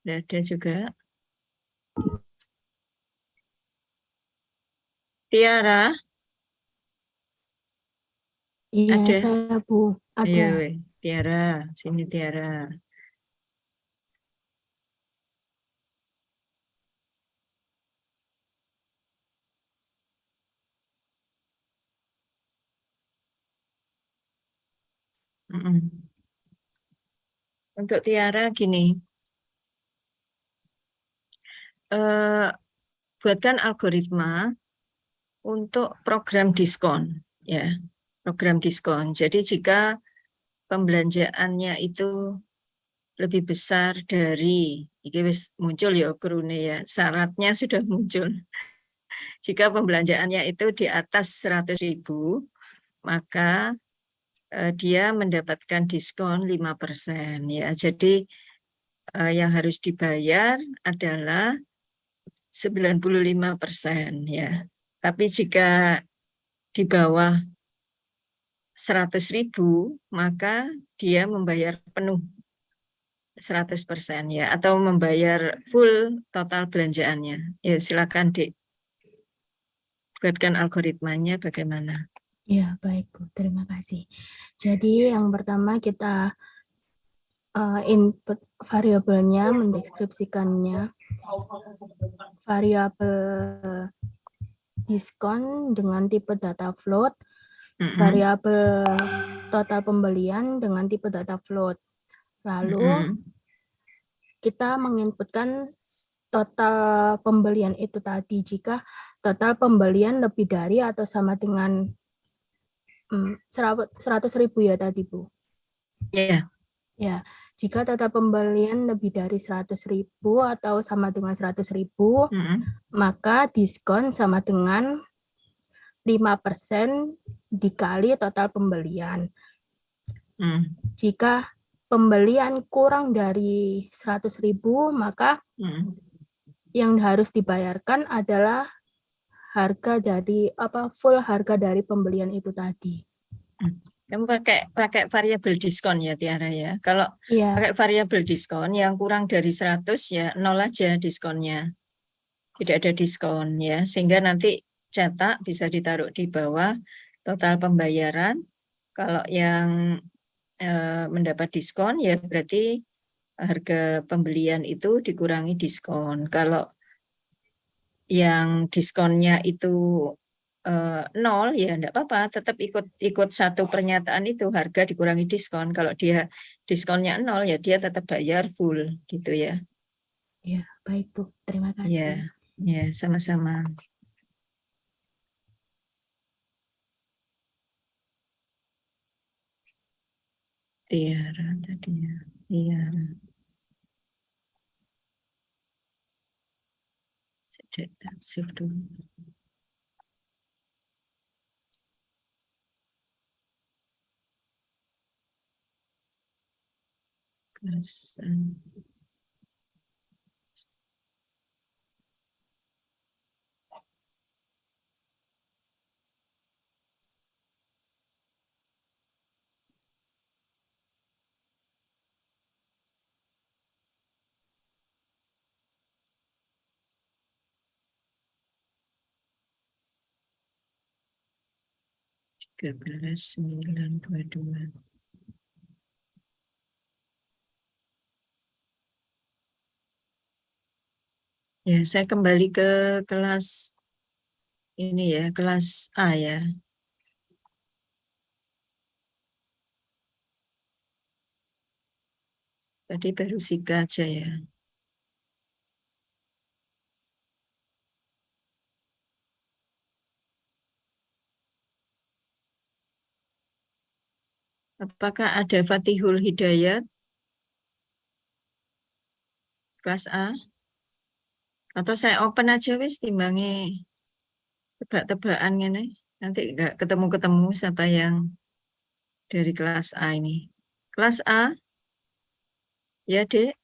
Enggak ada juga. Tiara, Iya, ada? saya Bu. Iya, Ada. Tiara, sini Tiara. Untuk Tiara gini, buatkan algoritma untuk program diskon, ya, program diskon. Jadi jika pembelanjaannya itu lebih besar dari, ini muncul ya ukurnya ya, syaratnya sudah muncul. Jika pembelanjaannya itu di atas 100.000, maka dia mendapatkan diskon 5%. Ya, jadi yang harus dibayar adalah 95%. Ya. Tapi jika di bawah 100.000, maka dia membayar penuh 100% ya, atau membayar full total belanjaannya. Ya, silakan Dek. Buatkan algoritmanya bagaimana? Ya, baik Bu. Terima kasih. Jadi yang pertama kita input variabelnya, mendeskripsikannya. Variabel diskon dengan tipe data float, variabel total pembelian dengan tipe data float. Lalu kita menginputkan total pembelian itu tadi jika total pembelian lebih dari atau sama dengan 100.000 ya tadi Bu. Iya. Ya, jika total pembelian lebih dari 100.000 atau sama dengan 100.000, maka diskon sama dengan 5% dikali total pembelian. Jika pembelian kurang dari 100.000, maka yang harus dibayarkan adalah harga dari full harga dari pembelian itu tadi. Kamu pakai variabel diskon ya Tiara ya. Kalau pakai variabel diskon yang kurang dari 100 ya 0 aja diskonnya. Tidak ada diskon ya, sehingga nanti cetak bisa ditaruh di bawah total pembayaran. Kalau yang mendapat diskon ya berarti harga pembelian itu dikurangi diskon. Kalau yang diskonnya itu 0 ya enggak apa-apa, tetap ikut satu pernyataan itu, harga dikurangi diskon. Kalau dia diskonnya 0 ya dia tetap bayar full gitu ya. Ya, baik Bu. Terima kasih. Ya, sama-sama. Tiara tadinya. Tiara. Save dulu. Tiga belas 922. Ya, saya kembali ke kelas ini ya, kelas A ya. Tadi baru Sika aja ya. Apakah ada Fatihul Hidayat kelas A? Atau saya open aja wis timbangi tebak-tebakan ini. Nanti nggak ketemu-ketemu siapa yang dari kelas A ini. Kelas A, ya Dek.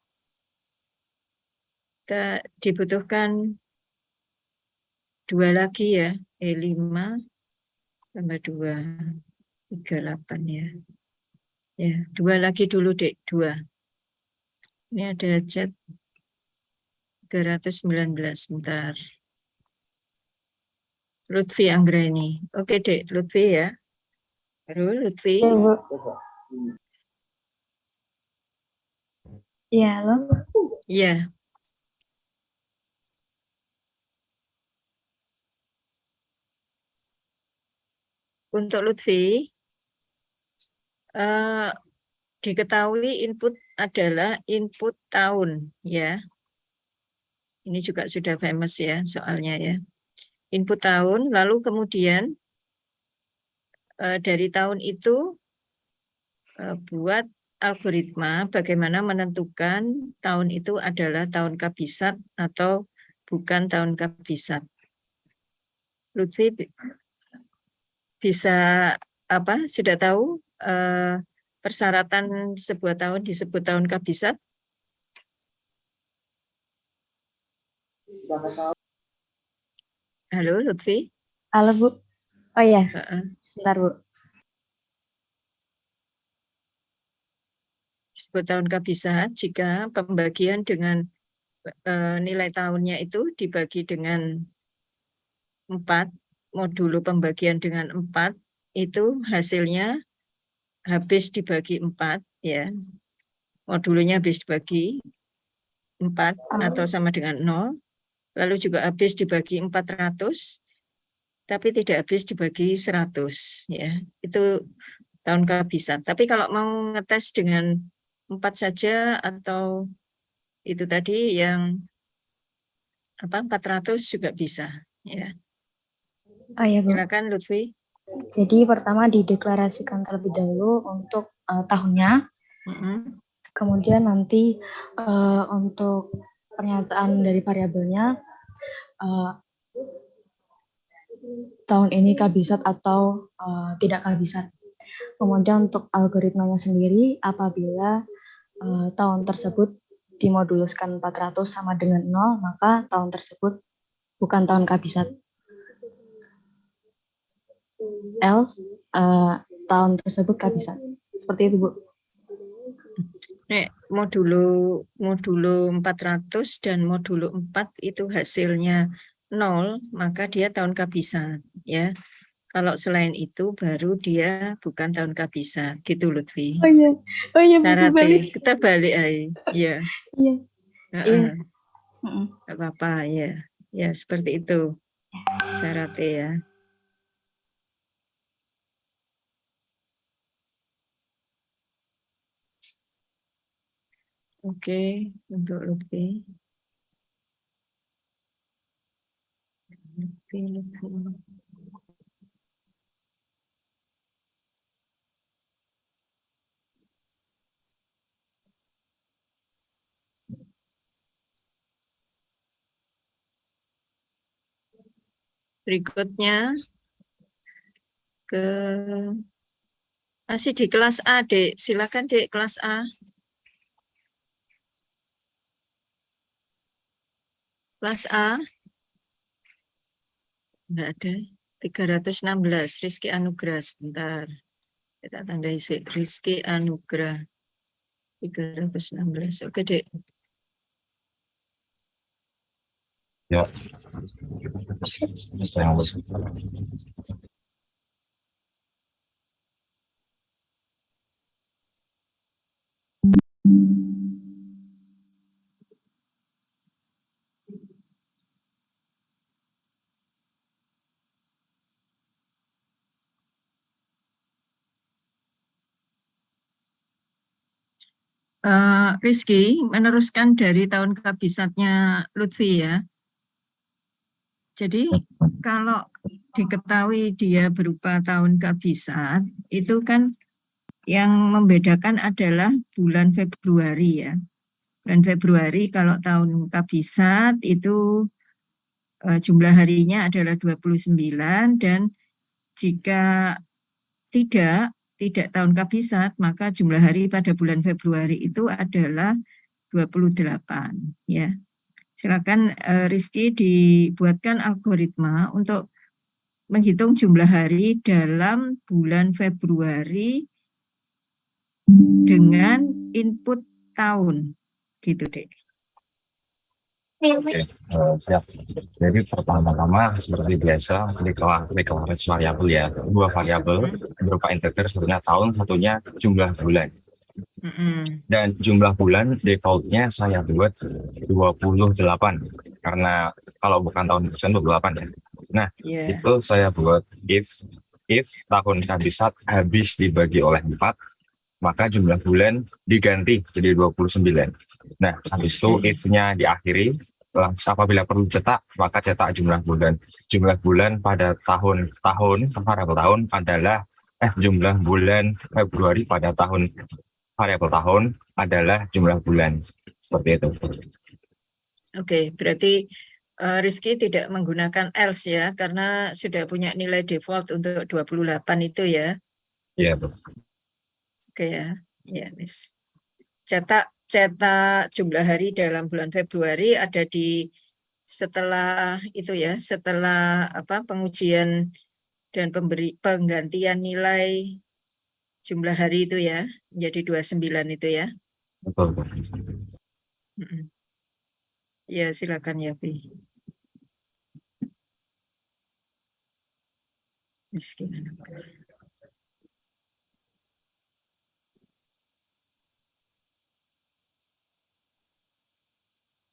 Kita dibutuhkan 2 lagi ya. 5 tambah 2, 38 ya. Ya, 2 lagi dulu Dek, 2. Ini ada chat 319, bentar. Lutfi Anggraini. Oke Dek, Lutfi ya. Baru Lutfi. Iya, Bu. Iya, halo. Iya. Untuk Lutfi, diketahui input adalah input tahun ya. Ini juga sudah famous ya soalnya ya. Input tahun, lalu kemudian dari tahun itu buat algoritma bagaimana menentukan tahun itu adalah tahun kabisat atau bukan tahun kabisat. Lutfi bisa apa? Sudah tahu persyaratan sebuah tahun disebut tahun kabisat? Halo Lutfi. Halo, Bu. Oh iya, sebentar, Bu. Disebut tahun kabisat jika pembagian dengan nilai tahunnya itu dibagi dengan 4, modulo pembagian dengan 4, itu hasilnya habis dibagi 4, ya. Modulnya habis dibagi 4 atau sama dengan 0, lalu juga habis dibagi 400, tapi tidak habis dibagi 100, ya. Itu tahun kabisat. Tapi kalau mau ngetes dengan 4 saja atau itu tadi yang 400 juga bisa, ya. Oh iya, Bu. Silakan Lutfi. Jadi pertama dideklarasikan terlebih dahulu untuk tahunnya. Kemudian nanti untuk pernyataan dari variabelnya tahun ini kabisat atau tidak kabisat. Kemudian untuk algoritmanya sendiri, apabila tahun tersebut dimoduluskan 400 sama dengan 0, maka tahun tersebut bukan tahun kabisat. Else, tahun tersebut kabisat. Seperti itu, Bu. Nek modulo 400 dan modulo 4 itu hasilnya 0, maka dia tahun kabisat, ya. Kalau selain itu baru dia bukan tahun kabisat, gitu Lutfi. Oh iya, syaratnya kita balik aja, ya. Iya. Iya. Nggak apa-apa, ya. Ya, seperti itu syaratnya ya. Oke, untuk Lutfi. Lutfi. Berikutnya masih di kelas A, Dek. Silakan, Dek, kelas A. Kelas A. Enggak ada. 316, Rizky Anugrah. Sebentar. Kita tandai Rizky Anugrah. 316. Oke, Dek. Ya. Rizky meneruskan dari tahun kabisatnya Lutfi ya. Jadi kalau diketahui dia berupa tahun kabisat, itu kan yang membedakan adalah bulan Februari ya. Bulan Februari kalau tahun kabisat itu jumlah harinya adalah 29, dan jika tidak tahun kabisat, maka jumlah hari pada bulan Februari itu adalah 28 ya. Silakan Rizky dibuatkan algoritma untuk menghitung jumlah hari dalam bulan Februari dengan input tahun, gitu deh. Oke, siap. Jadi pertama-tama seperti biasa declarations variabel ya, dua variabel berupa integer, satunya tahun, satunya jumlah bulan. Dan jumlah bulan defaultnya saya buat 28 karena kalau bukan tahun kabisat 28 ya. Nah, itu saya buat if tahun kabisat habis dibagi oleh 4, maka jumlah bulan diganti jadi 29. Nah, habis itu if-nya diakhiri, apabila perlu cetak, maka cetak jumlah bulan. Jumlah bulan pada variabel tahun adalah jumlah bulan Februari pada variabel tahun adalah jumlah bulan. Seperti itu. Oke, berarti Rizky tidak menggunakan else ya, karena sudah punya nilai default untuk 28 itu ya. Iya, betul. Oke ya, Miss. Cetak jumlah hari dalam bulan Februari ada di setelah itu ya, setelah pengujian dan penggantian nilai jumlah hari itu ya, menjadi 29 itu ya. Betul. Ya, silakan ya, Pi.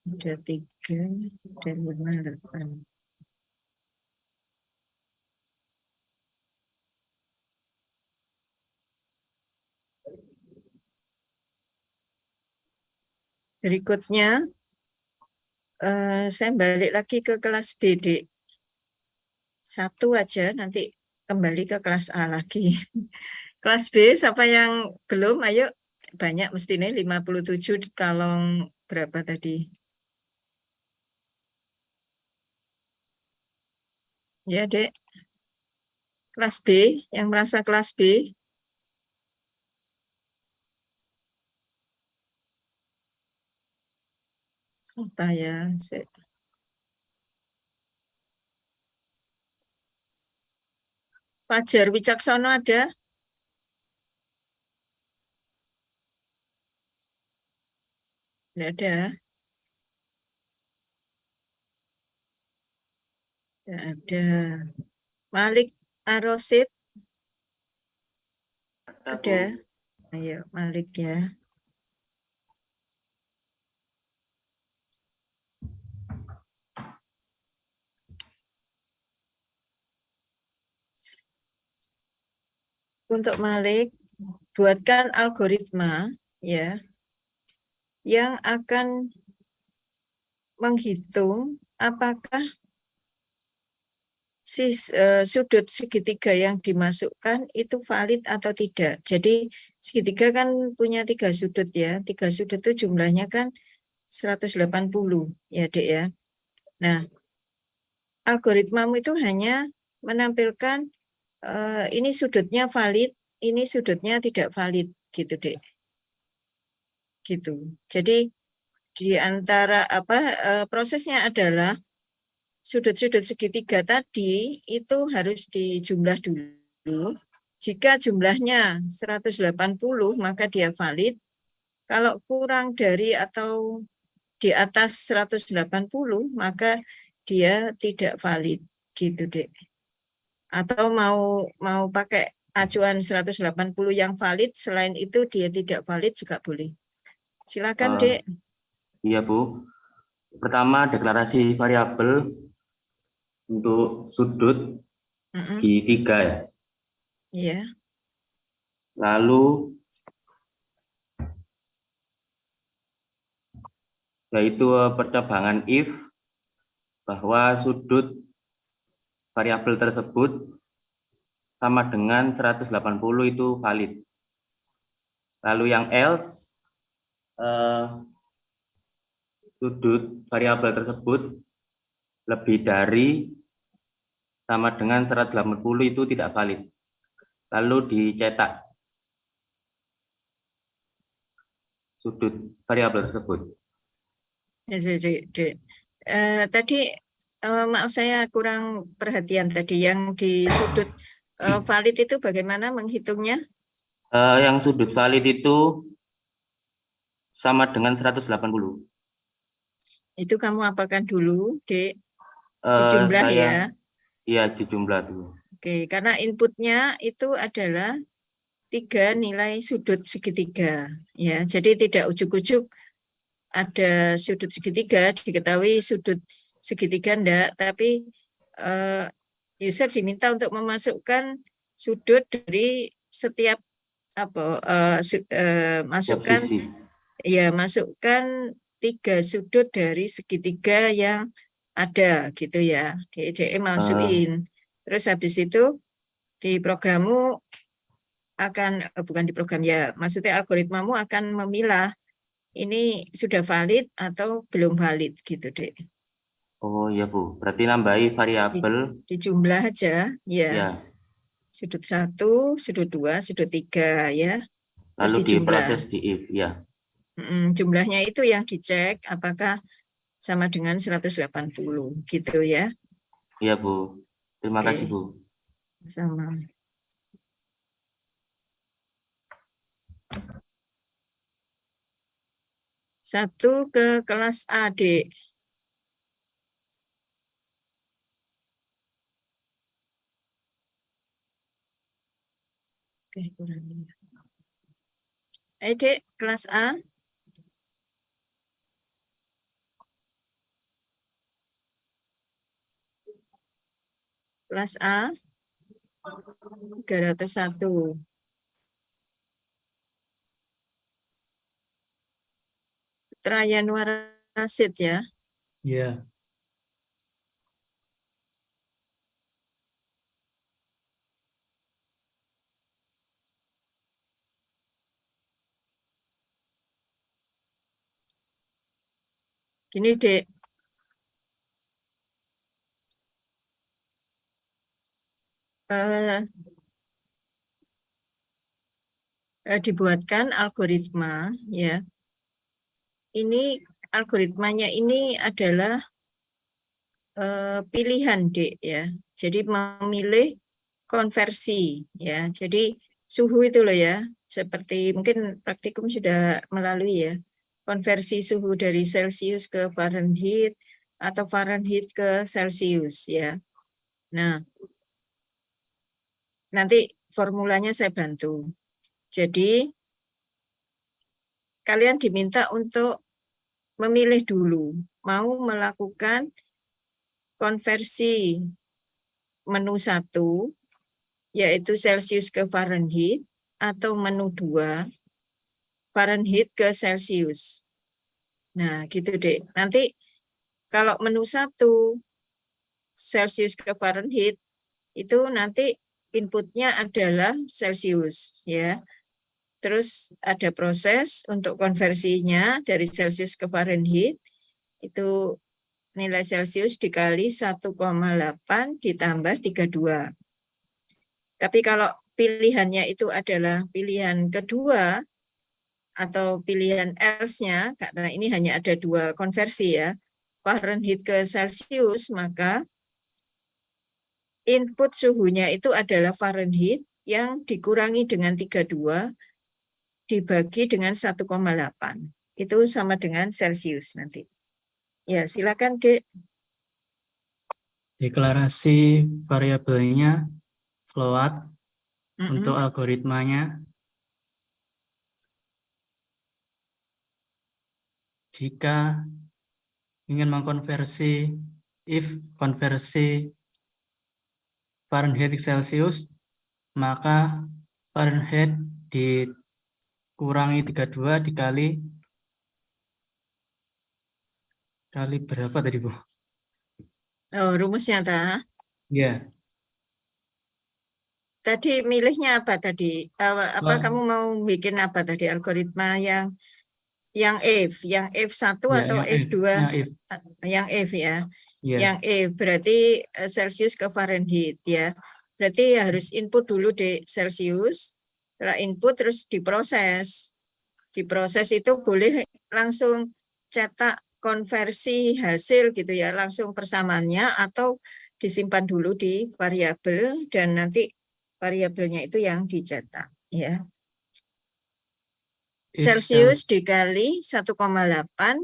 Ada 3 dan 58. Berikutnya, saya balik lagi ke kelas B, Dek. 1 aja, nanti kembali ke kelas A lagi. Kelas B, siapa yang belum? Ayo, banyak mestinya 57 kalau berapa tadi? Ya, Dek. Kelas B, yang merasa kelas B. Siapa ya? Fajar Wicaksono ada? Tidak ada. Tidak ada. Malik Arosid? Ada. Ayo, Malik ya. Untuk Malik, buatkan algoritma ya yang akan menghitung apakah sudut segitiga yang dimasukkan itu valid atau tidak. Jadi segitiga kan punya 3 sudut ya. 3 sudut itu jumlahnya kan 180 ya, Dek ya. Nah, algoritmamu itu hanya menampilkan ini sudutnya valid, ini sudutnya tidak valid, gitu, Dek. Gitu. Jadi di antara prosesnya adalah sudut-sudut segitiga tadi itu harus dijumlah dulu. Jika jumlahnya 180, maka dia valid. Kalau kurang dari atau di atas 180, maka dia tidak valid, gitu, Dek. Atau mau pakai acuan 180 yang valid, selain itu dia tidak valid juga boleh. Silakan, Dek. Iya, Bu. Pertama, deklarasi variabel untuk sudut segitiga ya. Iya. Lalu yaitu percobangan if bahwa sudut variabel tersebut sama dengan 180 itu valid. Lalu yang else, sudut variabel tersebut lebih dari sama dengan 180 itu tidak valid. Lalu dicetak sudut variabel tersebut. Tadi maaf saya kurang perhatian tadi yang di sudut valid itu bagaimana menghitungnya? Yang sudut valid itu sama dengan 180. Itu kamu apakan dulu, Dek? Dijumlah ya. Iya, dijumlah dulu. Oke, karena inputnya itu adalah 3 nilai sudut segitiga. Ya, jadi tidak ujuk-ujuk ada sudut segitiga, diketahui sudut segitiga enggak, tapi user diminta untuk memasukkan sudut dari setiap masukkan ya masukkan 3 sudut dari segitiga yang ada gitu ya. DE masukin. Terus habis itu di programmu akan bukan di program ya, maksudnya algoritmamu akan memilah ini sudah valid atau belum valid gitu, Dek. Oh iya Bu, berarti nambahi variabel dijumlah aja ya. Ya. Sudut 1, sudut 2, sudut 3 ya. Lalu diproses di if ya. Jumlahnya itu yang dicek apakah sama dengan 180 gitu ya. Iya Bu. Terima kasih Bu. Sama. Satu ke kelas A, Dek. Oke, kurang ini. Dek, kelas A. Kelas A. 301. Putra Yanuar Rasid ya. Iya. Gini, Dek. Dibuatkan algoritma ya. Ini algoritmanya ini adalah pilihan, Dek ya. Jadi memilih konversi ya. Jadi suhu itu loh ya. Seperti mungkin praktikum sudah melalui ya. Konversi suhu dari Celsius ke Fahrenheit atau Fahrenheit ke Celsius ya. Nah, nanti formulanya saya bantu. Jadi kalian diminta untuk memilih dulu mau melakukan konversi menu 1 yaitu Celsius ke Fahrenheit atau menu 2 Fahrenheit ke Celsius. Nah, gitu Dek. Nanti kalau menu 1 Celsius ke Fahrenheit itu nanti inputnya adalah Celsius ya. Terus ada proses untuk konversinya dari Celsius ke Fahrenheit itu nilai Celsius dikali 1,8 ditambah 32. Tapi kalau pilihannya itu adalah pilihan kedua atau pilihan else-nya, karena ini hanya ada 2 konversi ya, Fahrenheit ke Celsius, maka input suhunya itu adalah Fahrenheit yang dikurangi dengan 32 dibagi dengan 1,8. Itu sama dengan Celsius nanti. Ya, silakan, Dek. Deklarasi variabelnya float untuk algoritmanya. Jika ingin mengkonversi, if konversi Fahrenheit Celsius, maka Fahrenheit dikurangi 32 dikali kali berapa tadi, Bu? Oh, rumusnya Ya. tadi milihnya apa tadi? Apa kamu mau bikin apa tadi? Algoritma yang yang if 1 Ya, atau yang if 2? yang if. Yang if ya. Ya. Yang if berarti Celsius ke Fahrenheit ya. Berarti harus input dulu di Celsius. Setelah input terus diproses. Diproses itu boleh langsung cetak konversi hasil gitu ya, langsung persamaannya, atau disimpan dulu di variabel dan nanti variabelnya itu yang dicetak ya. If Celsius dikali 1,8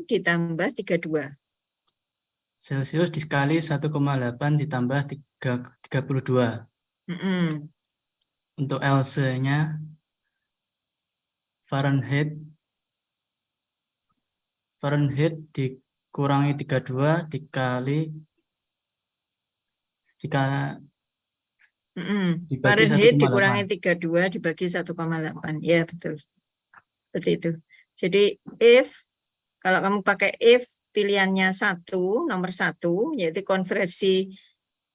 ditambah 32. Celsius dikali 1,8 ditambah 32. Untuk LC-nya Fahrenheit dikurangi 32 dibagi Fahrenheit 1,8. dikurangi 32 dibagi 1,8. Ya, betul. Seperti itu. Jadi if, kalau kamu pakai if pilihannya nomor 1, yaitu konversi.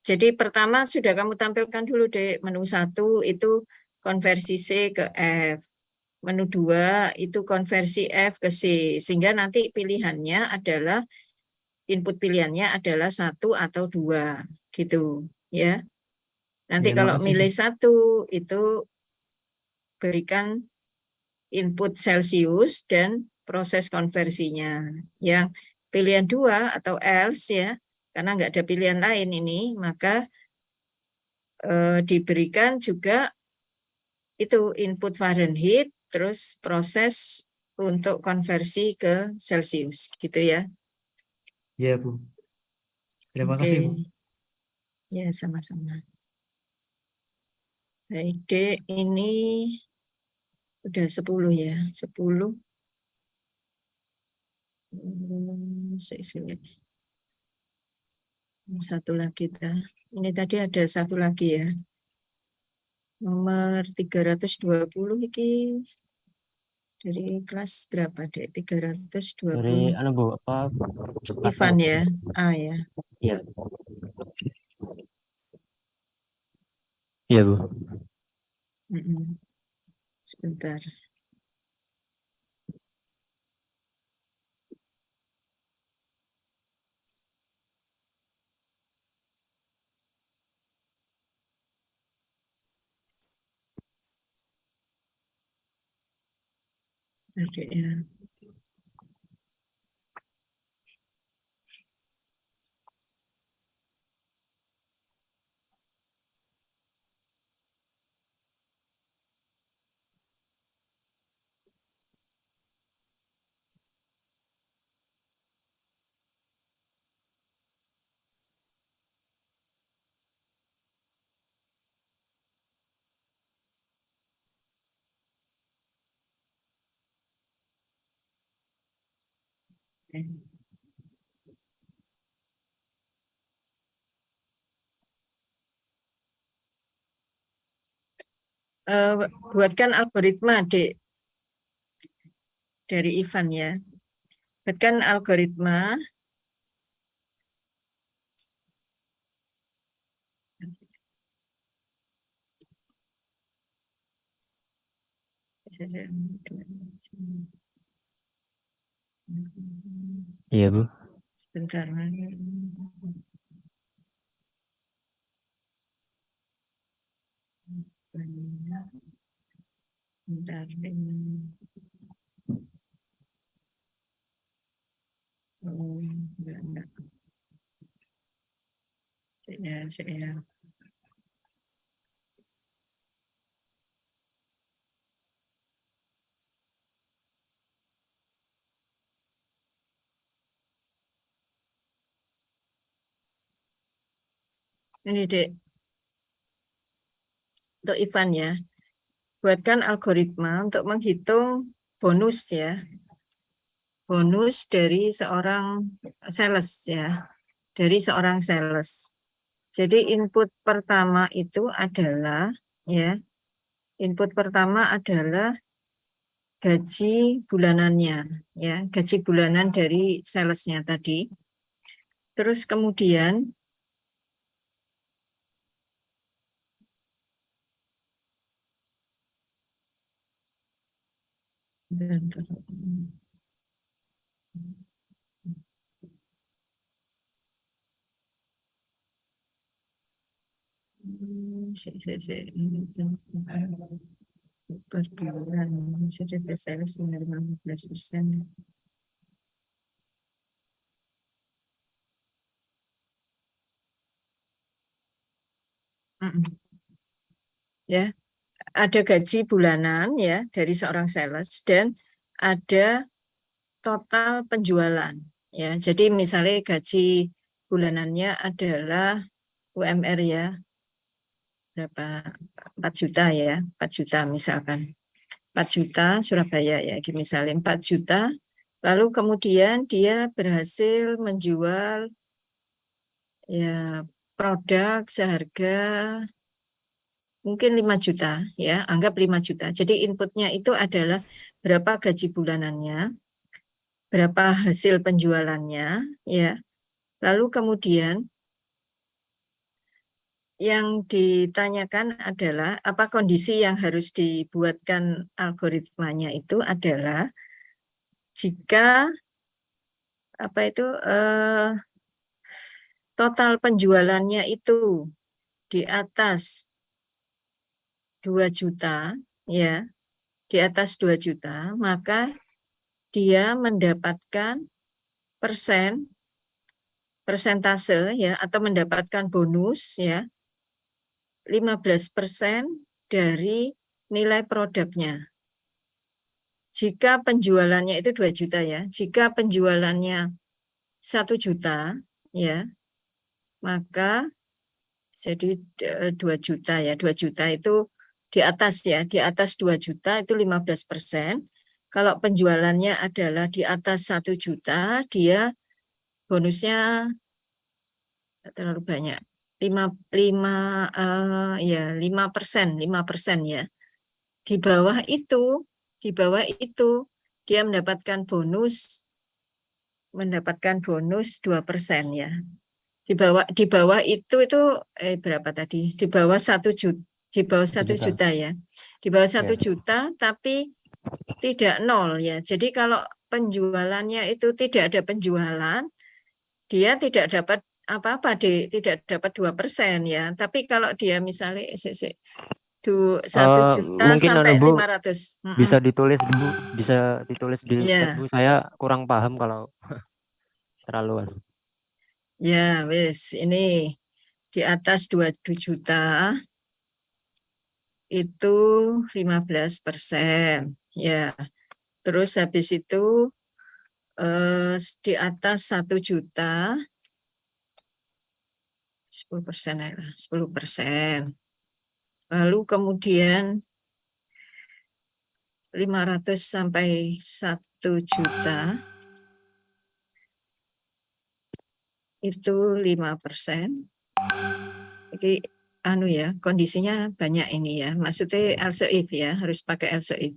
Jadi pertama sudah kamu tampilkan dulu di menu 1 itu konversi C ke F. Menu 2 itu konversi F ke C. Sehingga nanti pilihannya adalah, input pilihannya adalah 1 atau 2. Gitu ya. Nanti Ya, kalau makasih. milih 1 itu berikan input Celsius dan proses konversinya. Yang pilihan 2 atau else ya, karena nggak ada pilihan lain ini, maka diberikan juga itu input Fahrenheit, terus proses untuk konversi ke Celsius, gitu ya. Ya, Bu. Terima Oke. kasih, Bu. Ya, sama-sama. Baik, D ini udah 10 ya, 10. Satu lagi ini tadi ada satu lagi ya, nomor 320 ini dari kelas berapa deh? 320 Dari Bu apa Ivan ya. Ya. Iya. Iya, Bu. Sebentar. Oke ya. Buatkan algoritma Dek dari Ivan ya. Buatkan algoritma Iya, Bu. sebentar. Bentar. Enggak. Ya. Ini Dek, untuk Ivan ya, buatkan algoritma untuk menghitung bonus ya, bonus dari seorang sales ya, dari seorang sales. Jadi input pertama itu adalah ya, input pertama adalah gaji bulanannya ya, gaji bulanan dari salesnya tadi. Terus kemudian per bulan sudah bersales menerima 15%. Ya, ada gaji bulanan ya dari seorang sales dan ada total penjualan ya. Jadi misalnya gaji bulanannya adalah UMR ya berapa 4 juta ya, 4 juta misalkan. 4 juta Surabaya ya, misalnya 4 juta. Lalu kemudian dia berhasil menjual ya produk seharga mungkin 5 juta ya, anggap 5 juta. Jadi inputnya itu adalah berapa gaji bulanannya, berapa hasil penjualannya ya. Lalu kemudian yang ditanyakan adalah apa kondisi yang harus dibuatkan algoritmanya itu adalah jika apa itu total penjualannya itu di atas 2 juta ya, di atas 2 juta, maka dia mendapatkan persentase ya atau mendapatkan bonus ya 15% dari nilai produknya. Jika penjualannya itu 2 juta ya, jika penjualannya 1 juta ya, maka jadi 2 juta ya, 2 juta itu di atas ya, di atas 2 juta itu 15%. Kalau penjualannya adalah di atas 1 juta, dia bonusnya terlalu banyak. 5% ya. Di bawah itu dia mendapatkan bonus 2% ya. Di bawah itu berapa tadi? Di bawah 1 juta, di bawah 1 juta ya. Di bawah 1 juta tapi tidak 0 ya. Jadi kalau penjualannya itu tidak ada penjualan, dia tidak dapat apa-apa, tidak dapat 2% ya. Tapi kalau dia misalnya 1 juta mungkin sampai Bu, 500. bisa ditulis Bu, bisa ditulis di chat Ya. Bu, saya kurang paham kalau terlalu. Ya, wis ini di atas 2 juta itu 15% ya. Terus habis itu di atas 1 juta 10% ya, 10%. Lalu kemudian 500 sampai 1 juta itu 5%. Jadi kondisinya banyak ini ya. Maksudnya else if ya, harus pakai else if.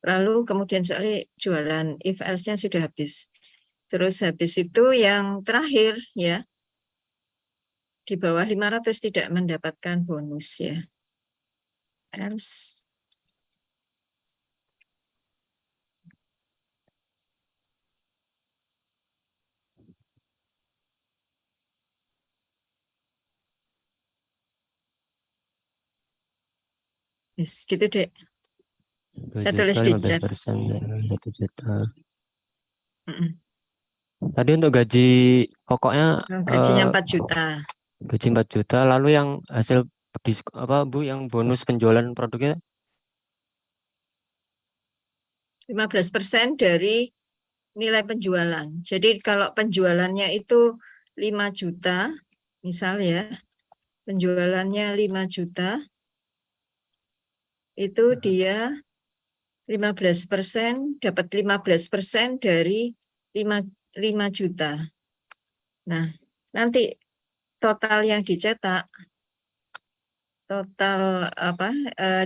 Lalu kemudian soalnya jualan if else-nya sudah habis. Terus habis itu yang terakhir ya, di bawah 500 tidak mendapatkan bonus ya. Else. Yes, gitu deh. 2 Saya tulis juta, di chat. 15% 1 juta. Tadi untuk gaji pokoknya Gajinya 4 juta. Gaji 4 juta, lalu yang hasil Bu, yang bonus penjualan produknya 15% dari nilai penjualan. Jadi kalau penjualannya itu 5 juta, misal ya, penjualannya 5 juta, itu dia 15%, dapat 15% dari 5 juta. Nah, nanti total yang dicetak,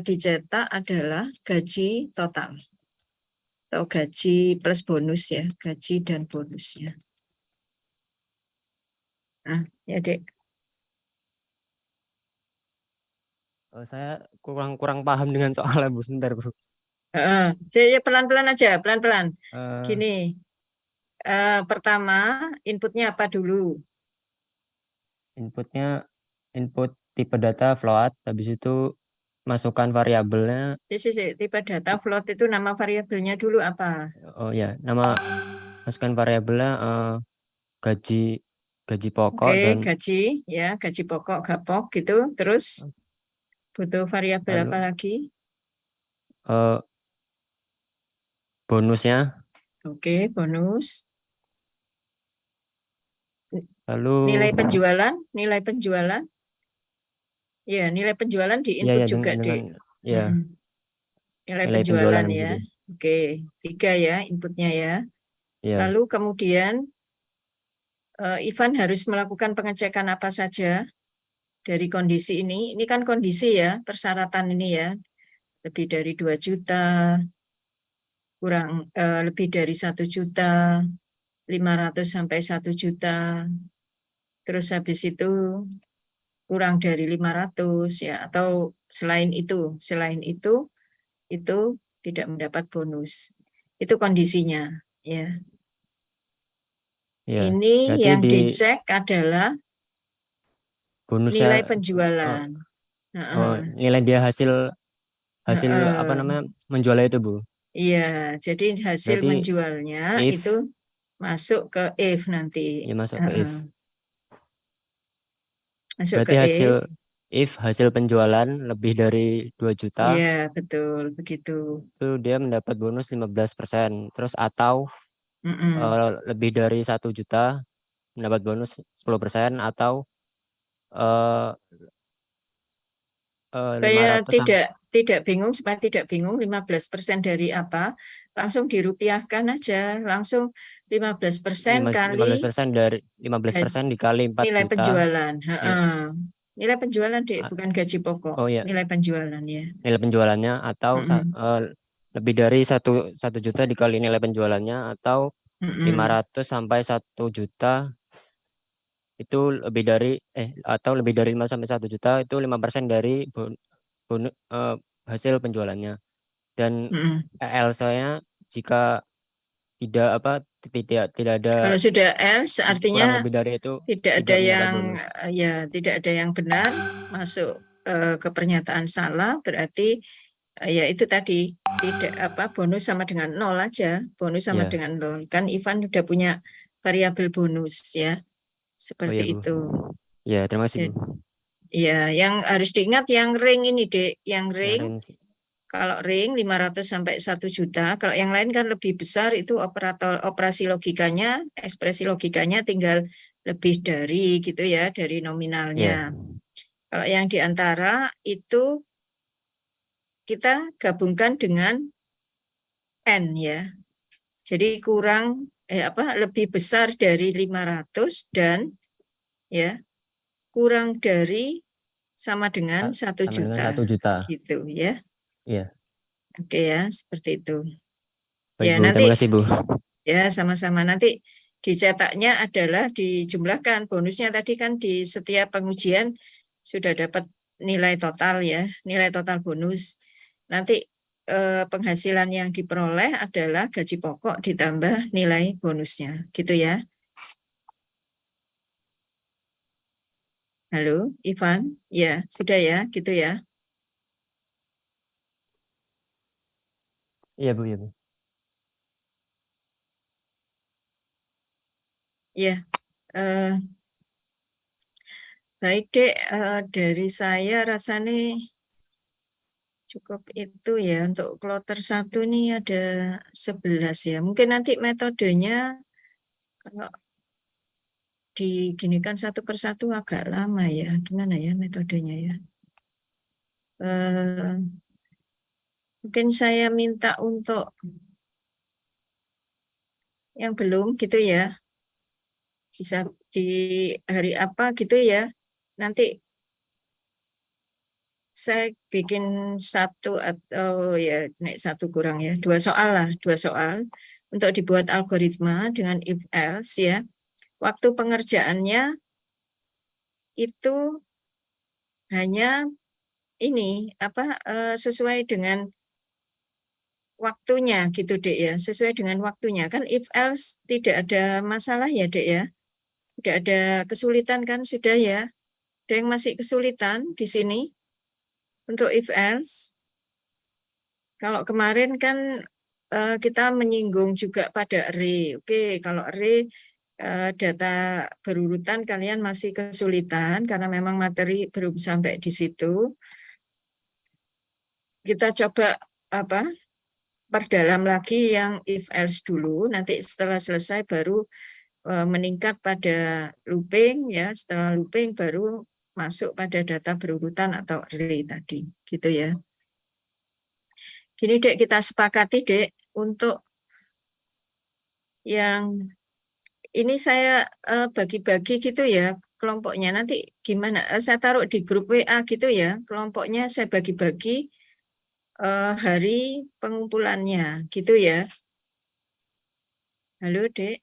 dicetak adalah gaji total. Atau gaji plus bonus ya, gaji dan bonusnya. Ya, Dek. Saya kurang paham dengan soalnya, Bu. Sebentar, Bu. Ya, pelan-pelan aja, pelan-pelan. Eh, Gini, pertama inputnya apa dulu? Inputnya input tipe data float, habis itu masukkan variabelnya. Tipe data float itu nama variabelnya dulu apa? Oh ya, masukkan variabelnya gaji pokok Oke, dan gaji, ya, gaji pokok, gapok gitu. Terus butuh variabel apa lalu lagi? bonusnya, Oke, bonus. lalu Nilai penjualan. Ya, nilai penjualan di ya input ya juga, dengan Dek. ya Nilai nilai penjualan penjualan di ya. situ. Oke, 3 ya inputnya ya. Ya, Lalu kemudian Ivan harus melakukan pengecekan apa saja dari kondisi ini. Ini kan kondisi ya, persyaratan ini ya. Lebih dari 2 juta, lebih dari 1.500.000 sampai 1 juta. Terus habis itu kurang dari 500 ya, atau selain itu itu tidak mendapat bonus. Itu kondisinya ya. ya. Ini Berarti yang di dicek adalah bonusnya nilai penjualan. nilai dia hasil apa Heeh. namanya menjualnya itu, Bu. Iya, jadi hasil Berarti menjualnya if itu masuk ke if nanti. ya masuk ke if. Masuk ke Berarti if. hasil penjualan lebih dari 2 juta, Iya, betul begitu. itu dia mendapat bonus 15%. Terus atau lebih dari 1 juta mendapat bonus 10%, atau Saya 500 tidak bingung, supaya tidak bingung 15% dari apa, langsung dirupiahkan aja, langsung 15% kali 15% dari 15% dikali 4 nilai juta. penjualan. Ya. Nilai penjualan, Dek, bukan gaji pokok. Oh ya, Nilai penjualan ya. nilai penjualannya, atau lebih dari 1 juta dikali nilai penjualannya, atau 500 sampai 1 juta itu lebih dari atau lebih dari 5 sampai 1 juta itu 5% dari hasil penjualannya. Dan ELS-nya jika tidak ada, Kalau sudah else kurang artinya lebih dari itu tidak ada tidak mendapat yang bonus. tidak ada yang benar masuk ke pernyataan salah, berarti ya itu tadi tidak bonus sama dengan 0 aja, bonus sama Ya. dengan 0. Kan Ivan udah punya variabel bonus ya. Oh Seperti ya, Bu. itu. Ya, terima kasih, Bu. Ya, yang harus diingat yang ring ini, Dek, yang ring. Ring. Kalau ring 500 sampai 1 juta, kalau yang lain kan lebih besar, itu operasi logikanya, ekspresi logikanya tinggal lebih dari gitu ya, dari nominalnya. Kalau yang di antara itu kita gabungkan dengan N ya. Jadi kurang lebih besar dari 500 dan ya kurang dari sama dengan 1 juta. 1 juta. Gitu ya. Iya. Oke ya, seperti itu. Baik, Ya, Bu. nanti Terima kasih, Bu. ya sama-sama, nanti dicetaknya adalah dijumlahkan. Bonusnya tadi kan di setiap pengujian sudah dapat nilai total ya, nilai total bonus. Nanti penghasilan yang diperoleh adalah gaji pokok ditambah nilai bonusnya, gitu ya. Halo, Ivan? Ya, sudah ya, gitu ya. Iya, Bu, ya, Bu. Ya, baik, Dek, dari saya rasanya cukup itu ya. Untuk kloter 1 nih ada 11 ya. Mungkin nanti metodenya kalau diginikan satu persatu agak lama ya. Gimana ya metodenya ya? Mungkin saya minta untuk yang belum gitu ya. Bisa di hari apa gitu ya. Nanti saya bikin 1 atau ya naik 1 kurang ya. 2 soal lah, 2 soal untuk dibuat algoritma dengan if else ya. Waktu pengerjaannya itu hanya ini sesuai dengan waktunya gitu Dek ya, sesuai dengan waktunya. Kan if else tidak ada masalah ya Dek ya. Tidak ada kesulitan kan sudah ya. Ada yang masih kesulitan di sini untuk if else. Kalau kemarin kan kita menyinggung juga pada array. Oke, kalau array data berurutan kalian masih kesulitan karena memang materi belum sampai di situ. Kita coba perdalam lagi yang if else dulu, nanti setelah selesai baru meningkat pada looping ya, setelah looping baru masuk pada data berurutan atau array tadi, gitu ya. Gini Dek, kita sepakati Dek, untuk yang ini saya bagi-bagi gitu ya, kelompoknya nanti gimana, saya taruh di grup WA gitu ya, kelompoknya saya bagi-bagi hari pengumpulannya gitu ya. Halo Dek,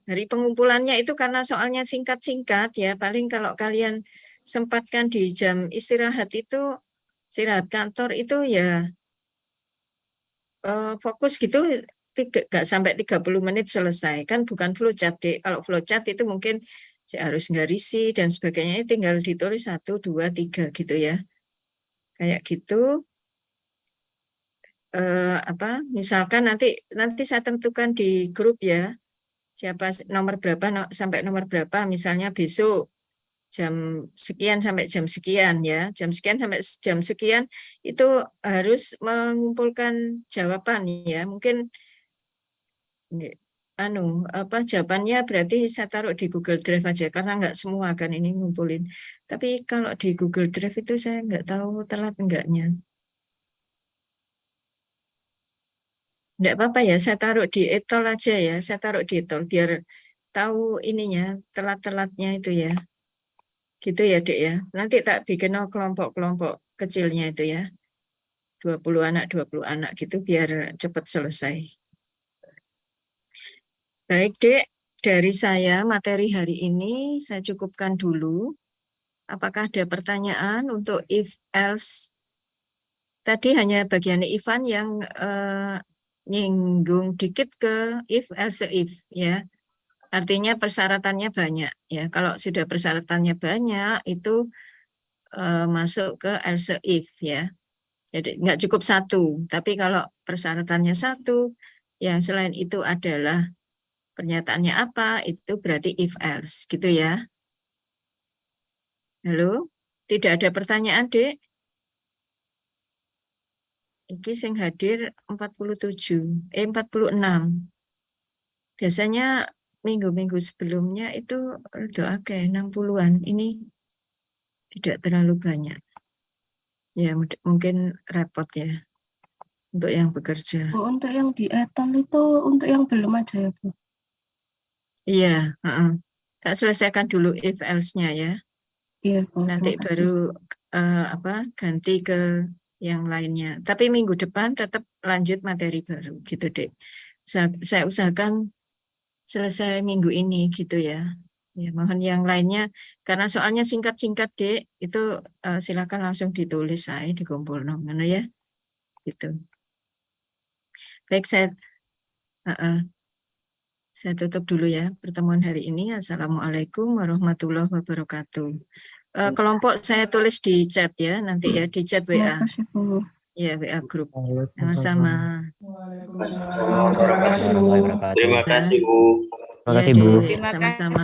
hari pengumpulannya itu karena soalnya singkat-singkat ya, paling kalau kalian sempatkan di jam istirahat itu, istirahat kantor itu ya fokus gitu, nggak sampai 30 menit selesai, kan bukan flowchart Dek. Kalau flowchart itu mungkin harus ngarisi dan sebagainya, tinggal ditulis 1, 2, 3 gitu ya. Kayak gitu. Misalkan nanti saya tentukan di grup ya, siapa nomor berapa sampai nomor berapa, misalnya besok jam sekian sampai jam sekian ya, jam sekian sampai jam sekian itu harus mengumpulkan jawaban ya. Mungkin jawabannya berarti saya taruh di Google Drive aja karena nggak semua kan ini ngumpulin. Tapi kalau di Google Drive itu saya nggak tahu telat enggaknya. Enggak apa-apa ya, saya taruh di etol aja ya, saya taruh di etol biar tahu ininya, telat-telatnya itu ya. Gitu ya Dek ya. Nanti tak bikin kelompok-kelompok kecilnya itu ya. 20 anak, 20 anak gitu biar cepat selesai. Baik Dek, dari saya materi hari ini saya cukupkan dulu. Apakah ada pertanyaan untuk if else? Tadi hanya bagian Ivan yang nyinggung dikit ke if else if ya. Artinya persyaratannya banyak ya. Kalau sudah persyaratannya banyak itu masuk ke else if ya. Jadi nggak cukup satu, tapi kalau persyaratannya satu, yang selain itu adalah pernyataannya apa, itu berarti if else gitu ya. Halo, tidak ada pertanyaan Dek? Iki sing hadir 46. Biasanya minggu-minggu sebelumnya itu doa ke 60-an. Ini tidak terlalu banyak. Ya mungkin repot ya untuk yang bekerja. Bu, untuk yang di etol itu untuk yang belum aja ya Bu? Iya, tak selesaikan dulu if else-nya ya. Iya Bu. Nanti baru ganti ke yang lainnya. Tapi minggu depan tetap lanjut materi baru gitu Dek. Saya usahakan selesai minggu ini gitu ya. Ya mohon yang lainnya karena soalnya singkat-singkat Dek itu silakan langsung ditulis saya dikumpul nomor ya. Gitu. Baik saya tutup dulu ya pertemuan hari ini. Assalamualaikum warahmatullahi wabarakatuh. Kelompok saya tulis di chat ya nanti ya di chat WA. Terima kasih Bu. Ya WA grup. Sama-sama. Terima kasih Bu. Terima kasih Bu. Terima kasih Bu. Sama-sama.